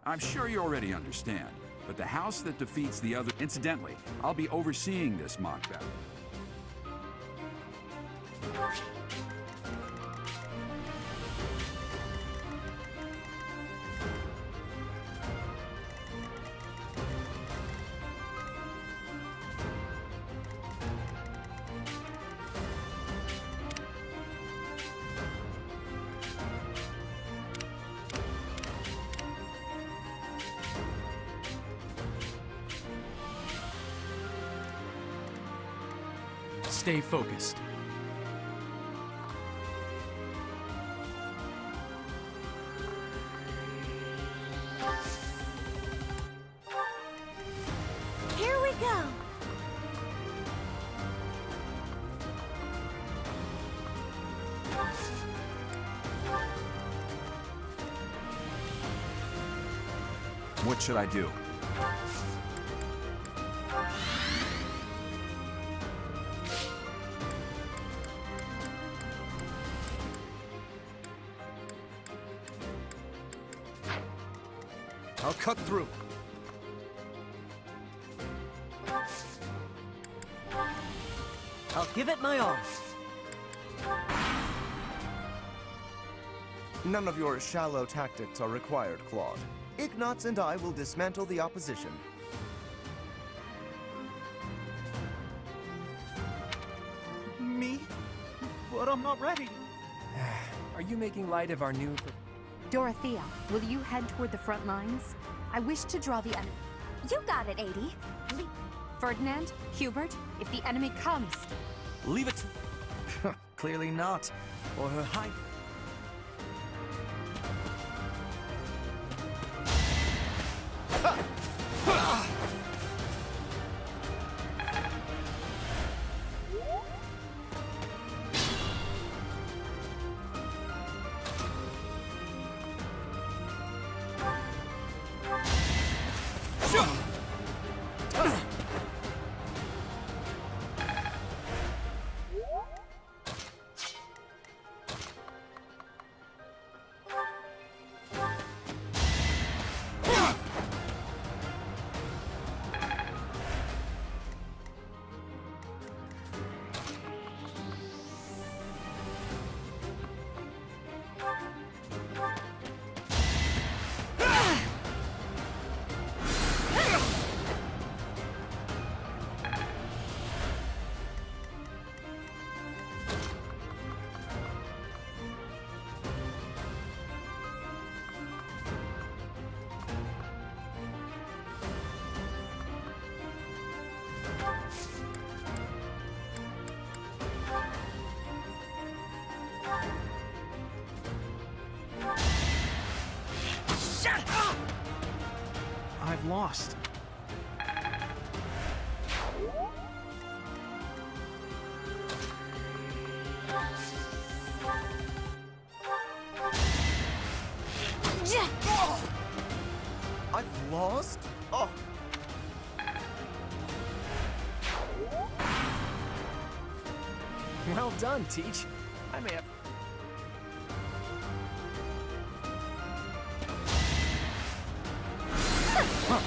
I'm sure you already understand, but the house that defeats the other... Incidentally, I'll be overseeing this mock battle. Stay focused. Here we go. What should I do? I'll cut through. I'll give it my all. None of your shallow tactics are required, Claude. Ignatz and I will dismantle the opposition. Me? But I'm not ready. Are you making light of our new... Dorothea, will you head toward the front lines? I wish to draw the enemy. You got it, 80. Ferdinand, Hubert, if the enemy comes... Leave it to... Clearly not. Or her high... I've lost. I've lost? Oh. Well done, Teach. I may have... My.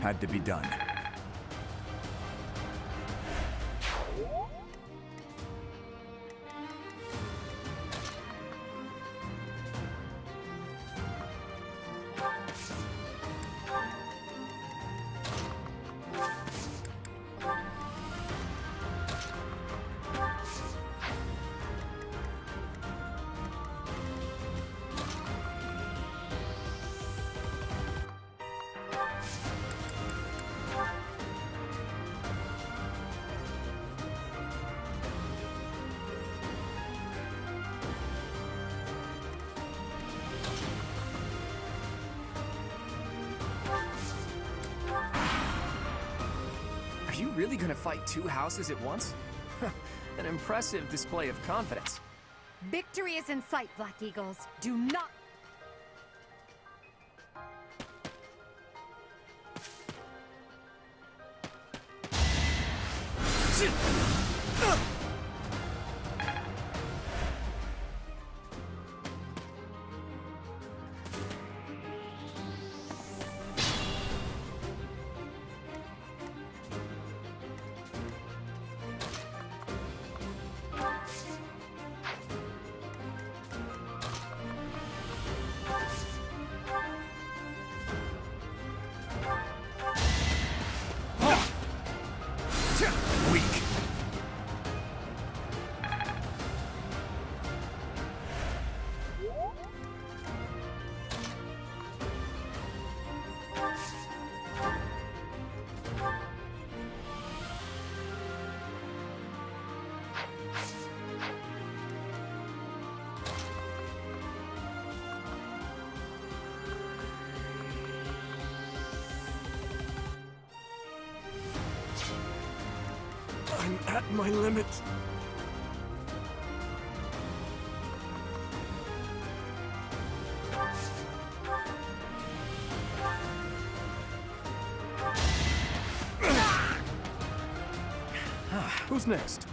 Had to be done. Are you really gonna fight two houses at once? An impressive display of confidence. Victory is in sight, Black Eagles. Do not... Weak. I'm at my limit. Who's next?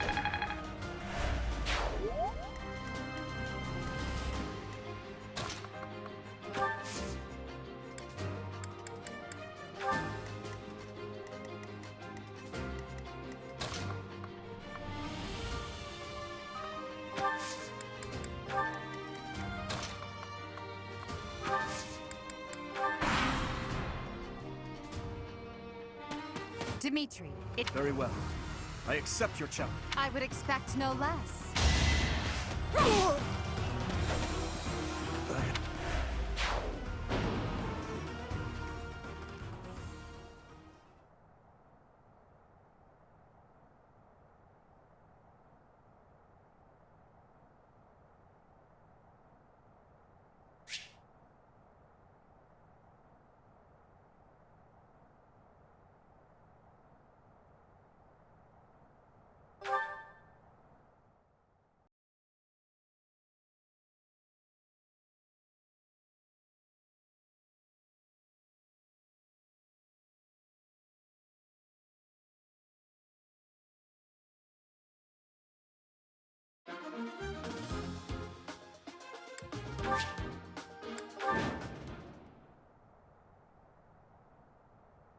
Dimitri, Very well. I accept your challenge. I would expect no less.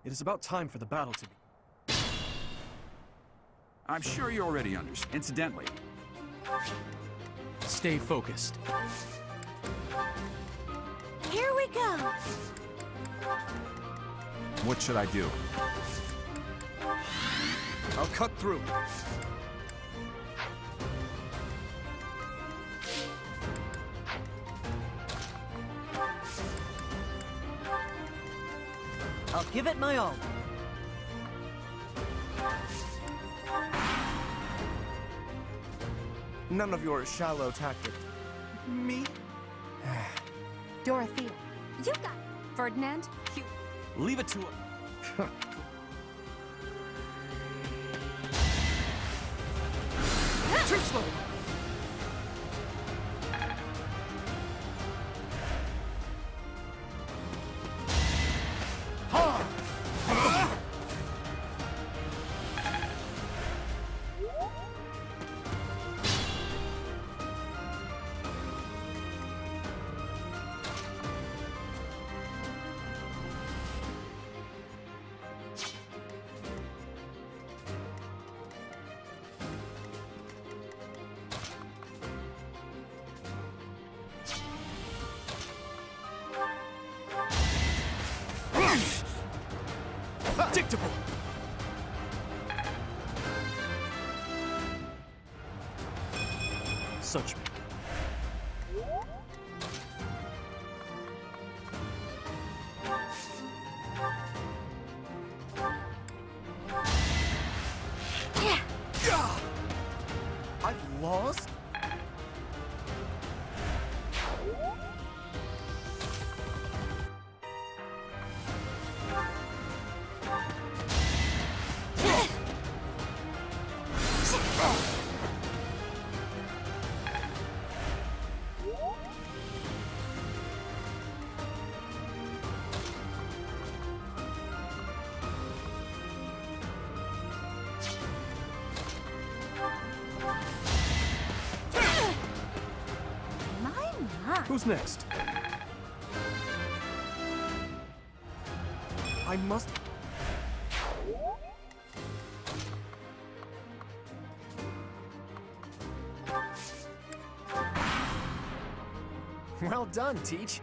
It is about time for the battle to be. I'm sure you already understand. Incidentally, stay focused. Here we go. What should I do? I'll cut through. I'll give it my all. None of your shallow tactics. Me? Dorothea, you got Ferdinand, you... Leave it to him. Too slow! Predictable! Such... I've lost? Who's next? I must... Well done, Teach.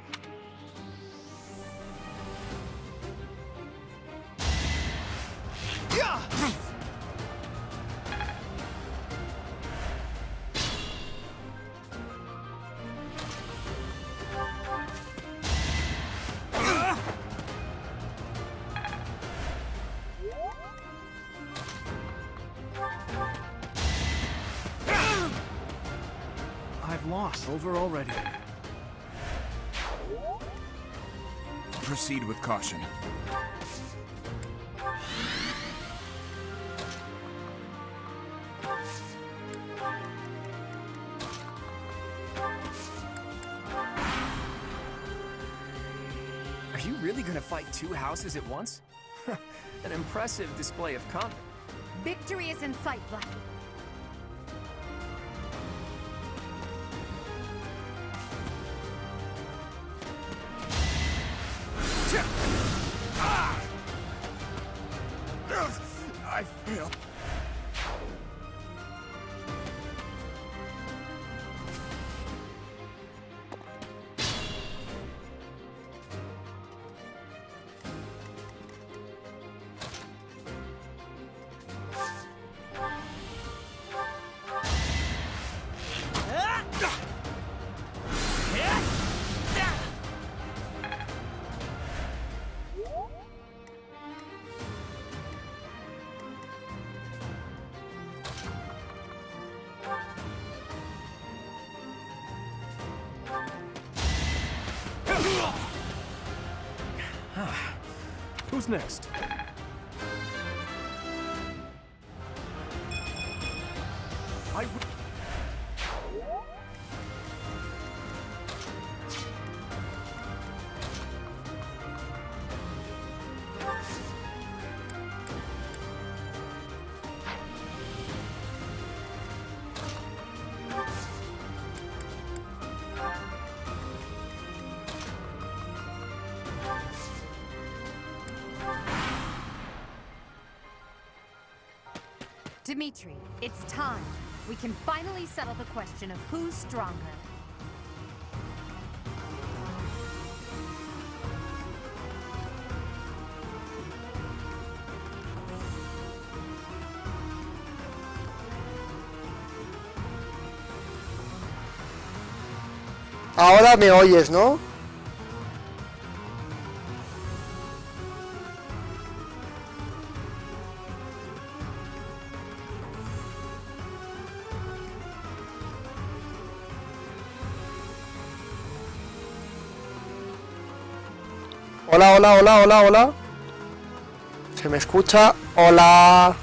I've lost. Over already. Proceed with caution. Are you really gonna fight two houses at once? An impressive display of confidence. Victory is in sight, Black. I failed. Who's next? Dimitri, it's time. We can finally settle the question of who's stronger. Ahora me oyes, ¿no? Hola, hola, hola, hola, hola. ¿Se me escucha? Hola.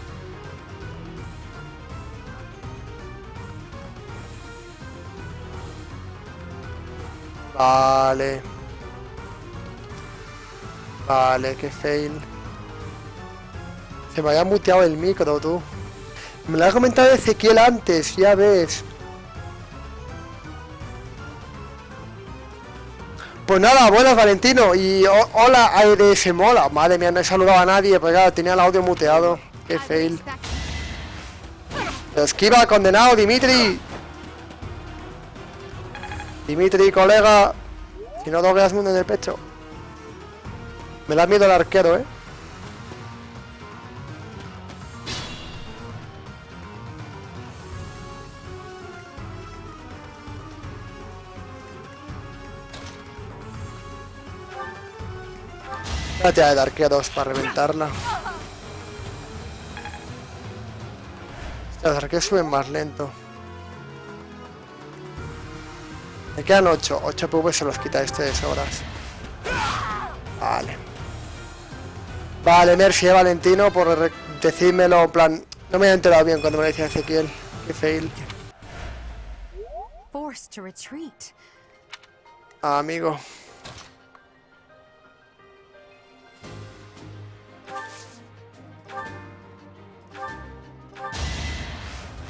Vale. Vale, qué fail. Se me había muteado el micro, tú. Me lo ha comentado Ezequiel antes, ya ves. Pues nada, buenas Valentino. Y hola ARS Mola. Madre mía, no he saludado a nadie, pues claro, tenía el audio muteado. Qué fail. Esquiva, condenado, Dimitri. Dimitri, colega. Si no dogueas uno en el pecho. Me da miedo el arquero, ¿eh? Trate de arqueros para reventarla. Los arqueros suben más lento. Me quedan 8. 8 PV se los quita este de sobras. Vale. Vale, merci, Valentino, por decírmelo. En plan, no me he enterado bien cuando me lo decía Ezequiel. Qué fail. Forced to retreat. Amigo.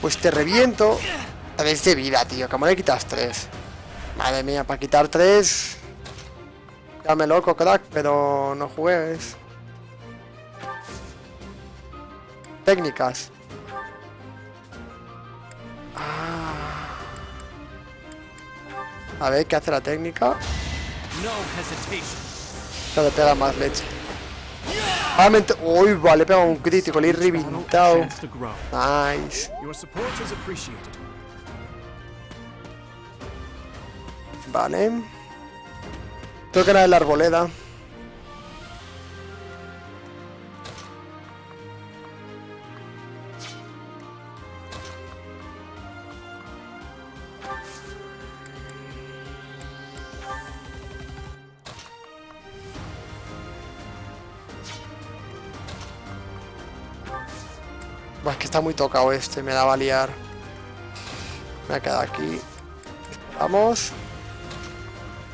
Pues te reviento. 3 de vida, tío. ¿Cómo le quitas 3? Madre mía, para quitar 3... Dame loco, crack, pero no juegues. Técnicas. A ver, ¿qué hace la técnica? No le pega más leche. Uy, vale, pega un crítico, le he reventado. Nice. Vale. Tengo que ganar la arboleda. Buah, es que está muy tocado este, me la va a liar. Me voy a quedar aquí. Esperamos.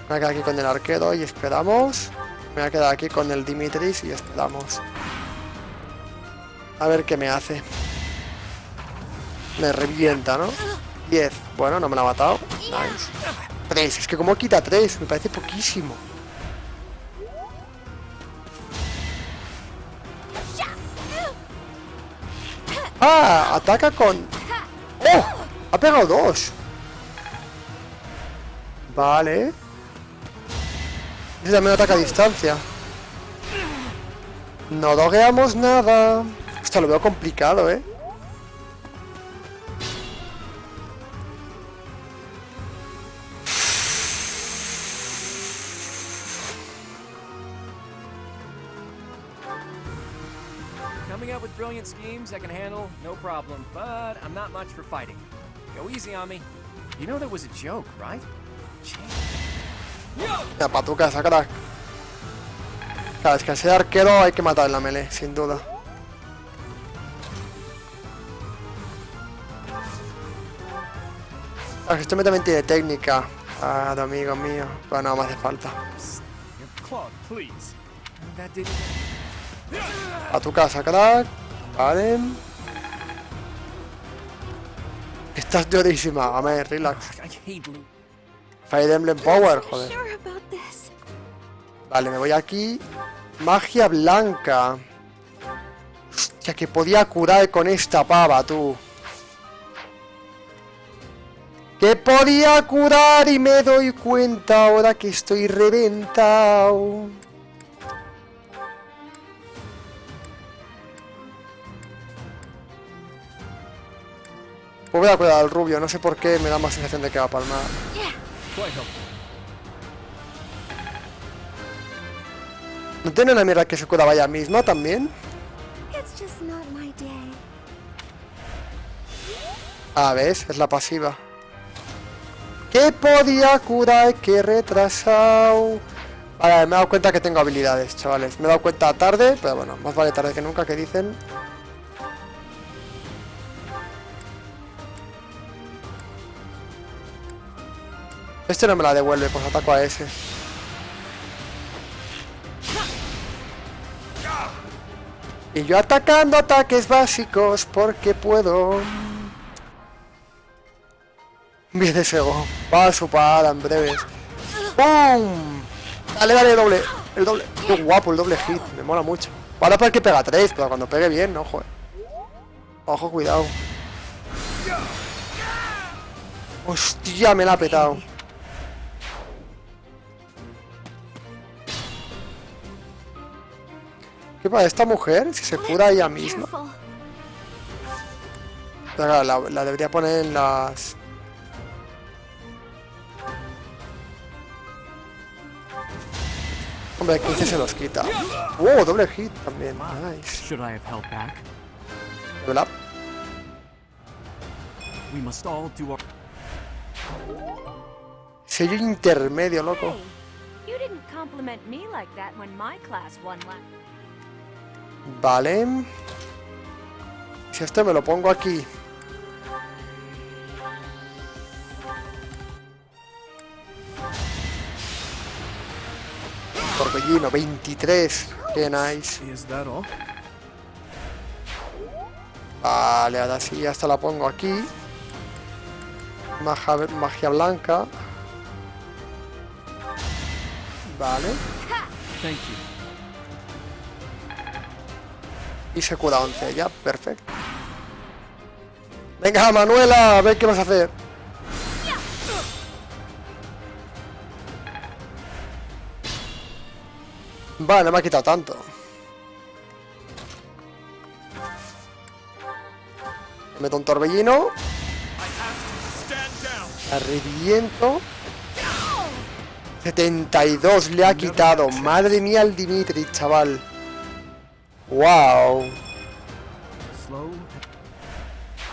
Me voy a quedar aquí con el arquero y esperamos. Me voy a quedar aquí con el Dimitris y esperamos. A ver qué me hace. Me revienta, ¿no? 10. Bueno, no me la ha matado. Nice. 3. Es que como quita 3. Me parece poquísimo. ¡Ah! Ataca con... ¡Oh! Ha pegado 2. Vale. Ese también ataca a distancia. No dogueamos nada. Hostia, lo veo complicado, ¿eh? Coming up with brilliant schemes I can handle, no problem, but I'm not much for fighting. Go easy on me. You know that was a joke, right? Ya, pa' tu casa, crack. Claro, es que al ser arquero hay que matar en la melee, sin duda. Ah, esto también tiene técnica. Ah, amigo mío. Pero no me hace falta. A tu casa, crack. Vale. Estás llorísima. A ver, relax. Fire Emblem Power, joder. Vale, me voy aquí. Magia blanca. Hostia, que podía curar con esta pava, tú. Que podía curar y me doy cuenta ahora que estoy reventado. Pues voy a cuidar al rubio, no sé por qué me da más sensación de que va a palmar. ¿No tiene una mierda que se curaba ella misma también? Ah, ¿ves? Es la pasiva. Que podía curar, que retrasado. Vale, me he dado cuenta que tengo habilidades, chavales. Me he dado cuenta tarde, pero bueno, más vale tarde que nunca, que dicen. Este no me la devuelve, pues ataco a ese. Y yo atacando ataques básicos porque puedo. Bien ese go. Va a su parada en breves. ¡Bum! Dale, dale, doble. El doble. Qué guapo el doble hit. Me mola mucho. Ahora para el que pega 3, pero cuando pegue bien, ojo. Ojo, cuidado. Hostia, me la ha petado. ¿Qué pasa? ¿Esta mujer? Si se cura ella misma. La debería poner en las... Hombre, 15 se los quita. Doble hit también. Nice. Level up. Sello intermedio, loco. Vale. Si este me lo pongo aquí. Torbellino, 23. Qué nice. Vale, ahora sí, ya hasta la pongo aquí. Magia blanca. Vale. Y se cura 11, ya, perfecto. Venga, Manuela, a ver qué vas a hacer. Vale, no me ha quitado tanto. Me meto un torbellino. La reviento. 72 le ha quitado. Madre mía el Dimitri, chaval. Wow.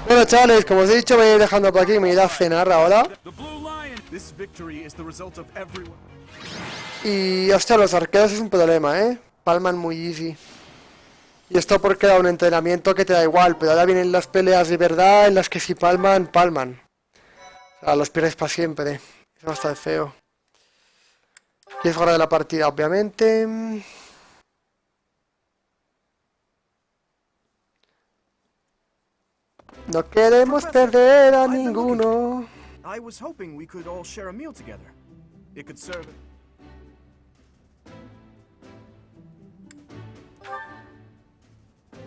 Bueno, chavales, como os he dicho, me voy dejando por aquí. Me iré a cenar ahora. Y hostia, los arqueros es un problema, palman muy easy. Y esto porque era un entrenamiento que te da igual, pero ahora vienen las peleas de verdad en las que si palman, palman. O sea, los pierdes para siempre. Eso va a estar feo. Y es hora de la partida, obviamente. No queremos perder a ninguno. I was hoping we could all share a meal together. It could serve.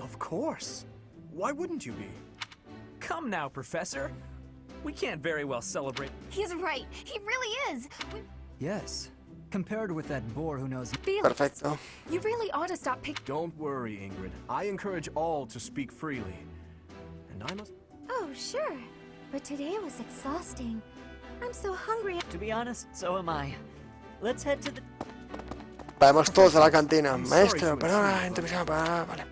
Of course. Why wouldn't you be? Come now, Professor. We can't very well celebrate. He's right. He really is. Yes. Compared with that bore who knows... Perfecto. You really ought to stop Don't worry, Ingrid. I encourage all to speak freely. And I must... Oh, sure. But today was exhausting. I'm so hungry. To be honest, so am I. Let's head to the... Vamos todos a la cantina. Maestro, perdona, intermisión, vale.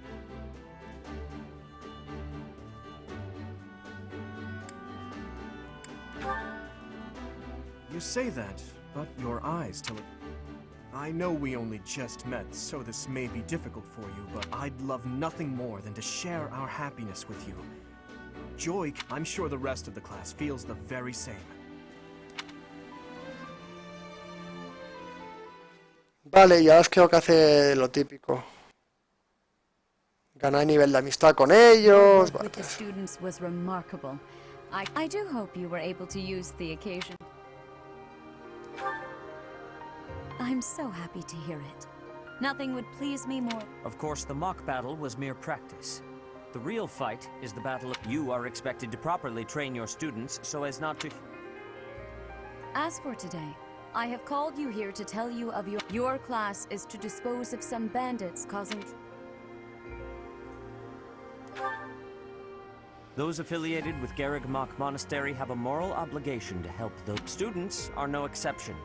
You say that, but your eyes tell it. I know we only just met, so this may be difficult for you, but I'd love nothing more than to share our happiness with you. Joy, I'm sure the rest of the class feels the very same. Vale, y ahora os creo que hace lo típico. Ganar nivel de amistad con ellos. With the students was remarkable. I do hope you were able to use the occasion. I'm so happy to hear it. Nothing would please me more. Of course, the mock battle was mere practice. The real fight is the battle. You are expected to properly train your students so as not to... As for today, I have called you here to tell you of your class is to dispose of some bandits causing... Those affiliated with Garreg Mach Monastery have a moral obligation to help those. Students are no exception.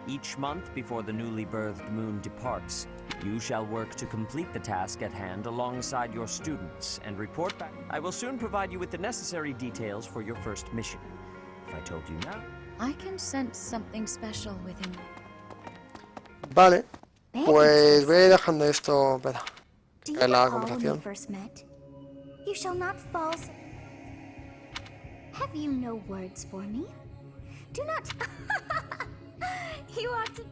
Each month before the newly birthed moon departs, you shall work to complete the task at hand alongside your students and report back. I will soon provide you with the necessary details for your first mission. If I told you now... I can sense something special within you. Vale, pues voy a ir dejando esto. Espera, Do you en la recall when we conversación. first met? You shall not fall. Have you no words for me? Do not. You ought to.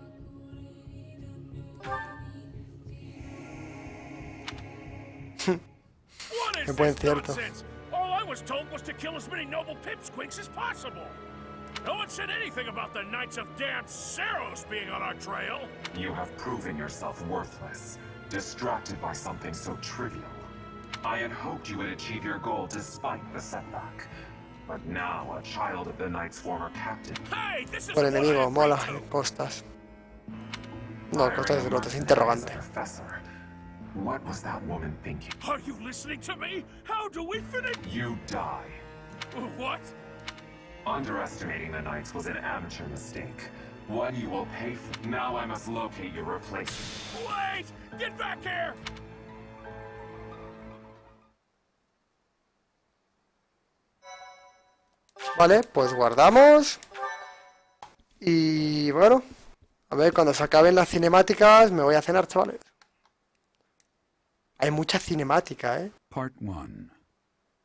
What is Qué buen this cierto. nonsense? All I was told was to kill as many noble pipsqueaks as possible. No one said anything about the Knights of Damned Saros being on our trail. You have proven yourself worthless, distracted by something so trivial. I had hoped you would achieve your goal despite the setback. But now, a child of the Knight's former captain... Hey, this is Por enemigo, what I mola, agreed to. costas. No, costas de lotes, interrogante. Professor, what was that woman thinking? Are you listening to me? How do we finish? You die. What? Underestimating the Knights was an amateur mistake. One you will pay for. Now I must locate your replacement. Wait! Get back here! Vale, pues guardamos. Y bueno, a ver, cuando se acaben las cinemáticas me voy a cenar, chavales. Hay mucha cinemática, ¿eh? Part 1.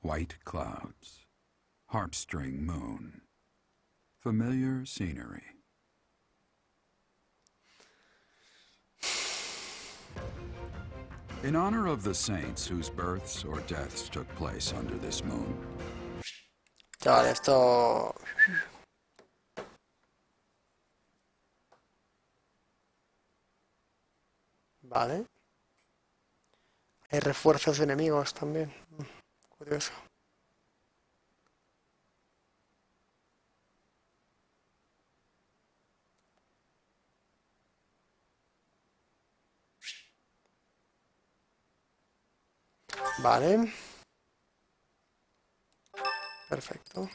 White clouds. Harpstring moon. Familiar scenery. In honor of the saints whose births or deaths took place under this moon. Chavales, esto... Vale. Hay refuerzos enemigos también. Curioso. Vale. Perfecto.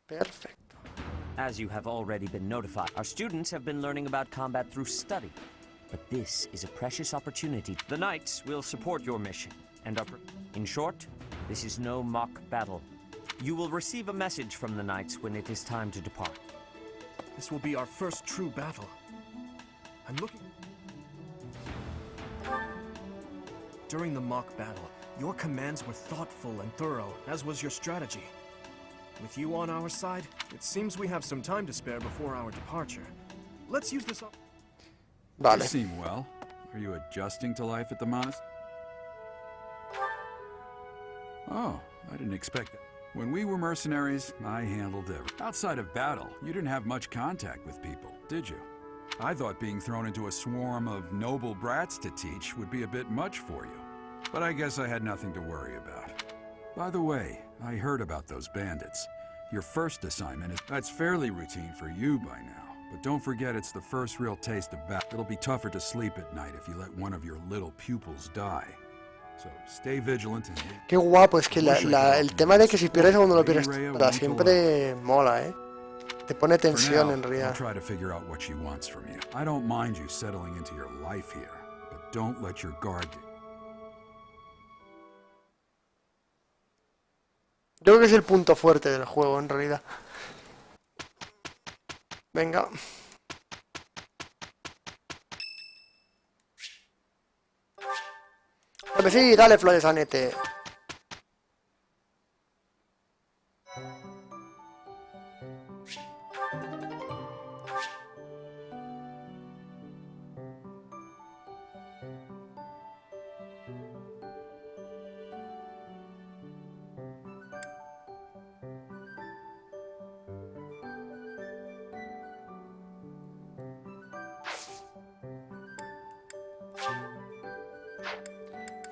Perfecto. As you have already been notified, our students have been learning about combat through study. But this is a precious opportunity. The Knights will support your mission, and in short, this is no mock battle. You will receive a message from the Knights when it is time to depart. This will be our first true battle. I'm looking... During the mock battle, your commands were thoughtful and thorough, as was your strategy. With you on our side, it seems we have some time to spare before our departure. Let's use this... Vale. You seem well. Are you adjusting to life at the monastery? Oh, I didn't expect that. When we were mercenaries, I handled everything. Outside of battle, you didn't have much contact with people, did you? I thought being thrown into a swarm of noble brats to teach would be a bit much for you. But I guess I had nothing to worry about. By the way, I heard about those bandits. Your first assignment is... That's fairly routine for you by now. But don't forget it's the first real taste of battle. It'll be tougher to sleep at night if you let one of your little pupils die. So stay vigilant and... Qué guapo, es que el tema de que si pierdes uno lo pierdes para siempre mola, ¿eh? Te pone tensión en realidad. I'll try to figure out what she wants from you. I don't mind you settling into your life here, but don't let your guard... Yo creo que es el punto fuerte del juego, en realidad. Venga. que sí, dale flores a Nete.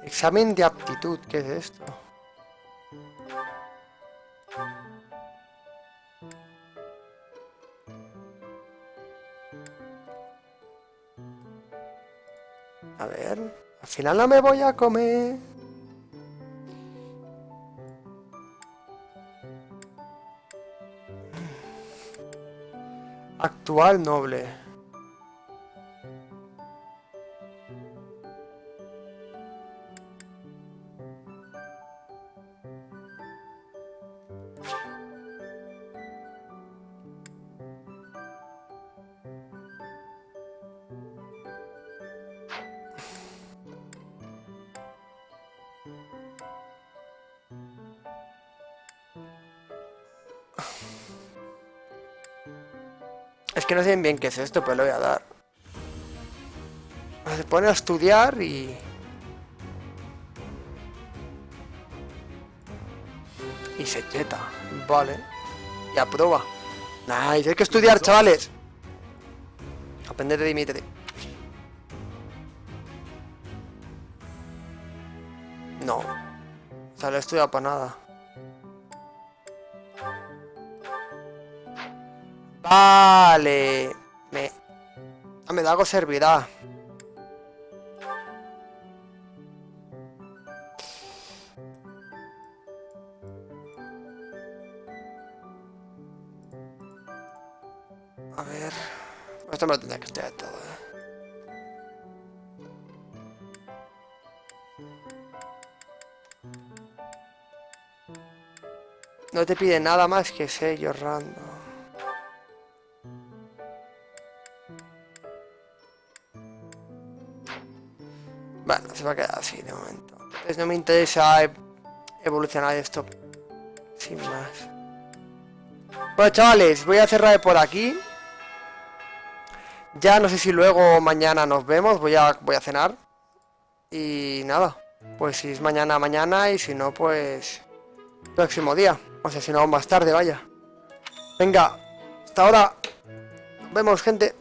Examen de aptitud, ¿qué es esto? A ver, al final no me voy a comer. Actual noble. Es que no sé bien qué es esto, pero lo voy a dar. Se pone a estudiar y... Y se cheta. Vale. Y aprueba. Nice, hay que estudiar, chavales. Aprender de Dimitri. No. O sea, no he estudiado para nada. Vale. Me da algo servirá. A ver... Esto me lo tendría que estudiar todo, No te pide nada más que sello random. Bueno, se va a quedar así de momento. Entonces no me interesa evolucionar esto sin más. Bueno, chavales, voy a cerrar por aquí. Ya no sé si luego o mañana nos vemos. Voy a cenar. Y nada. Pues si es mañana, mañana. Y si no, pues... próximo día. O sea, si no, más tarde, vaya. Venga. Hasta ahora. Nos vemos, gente.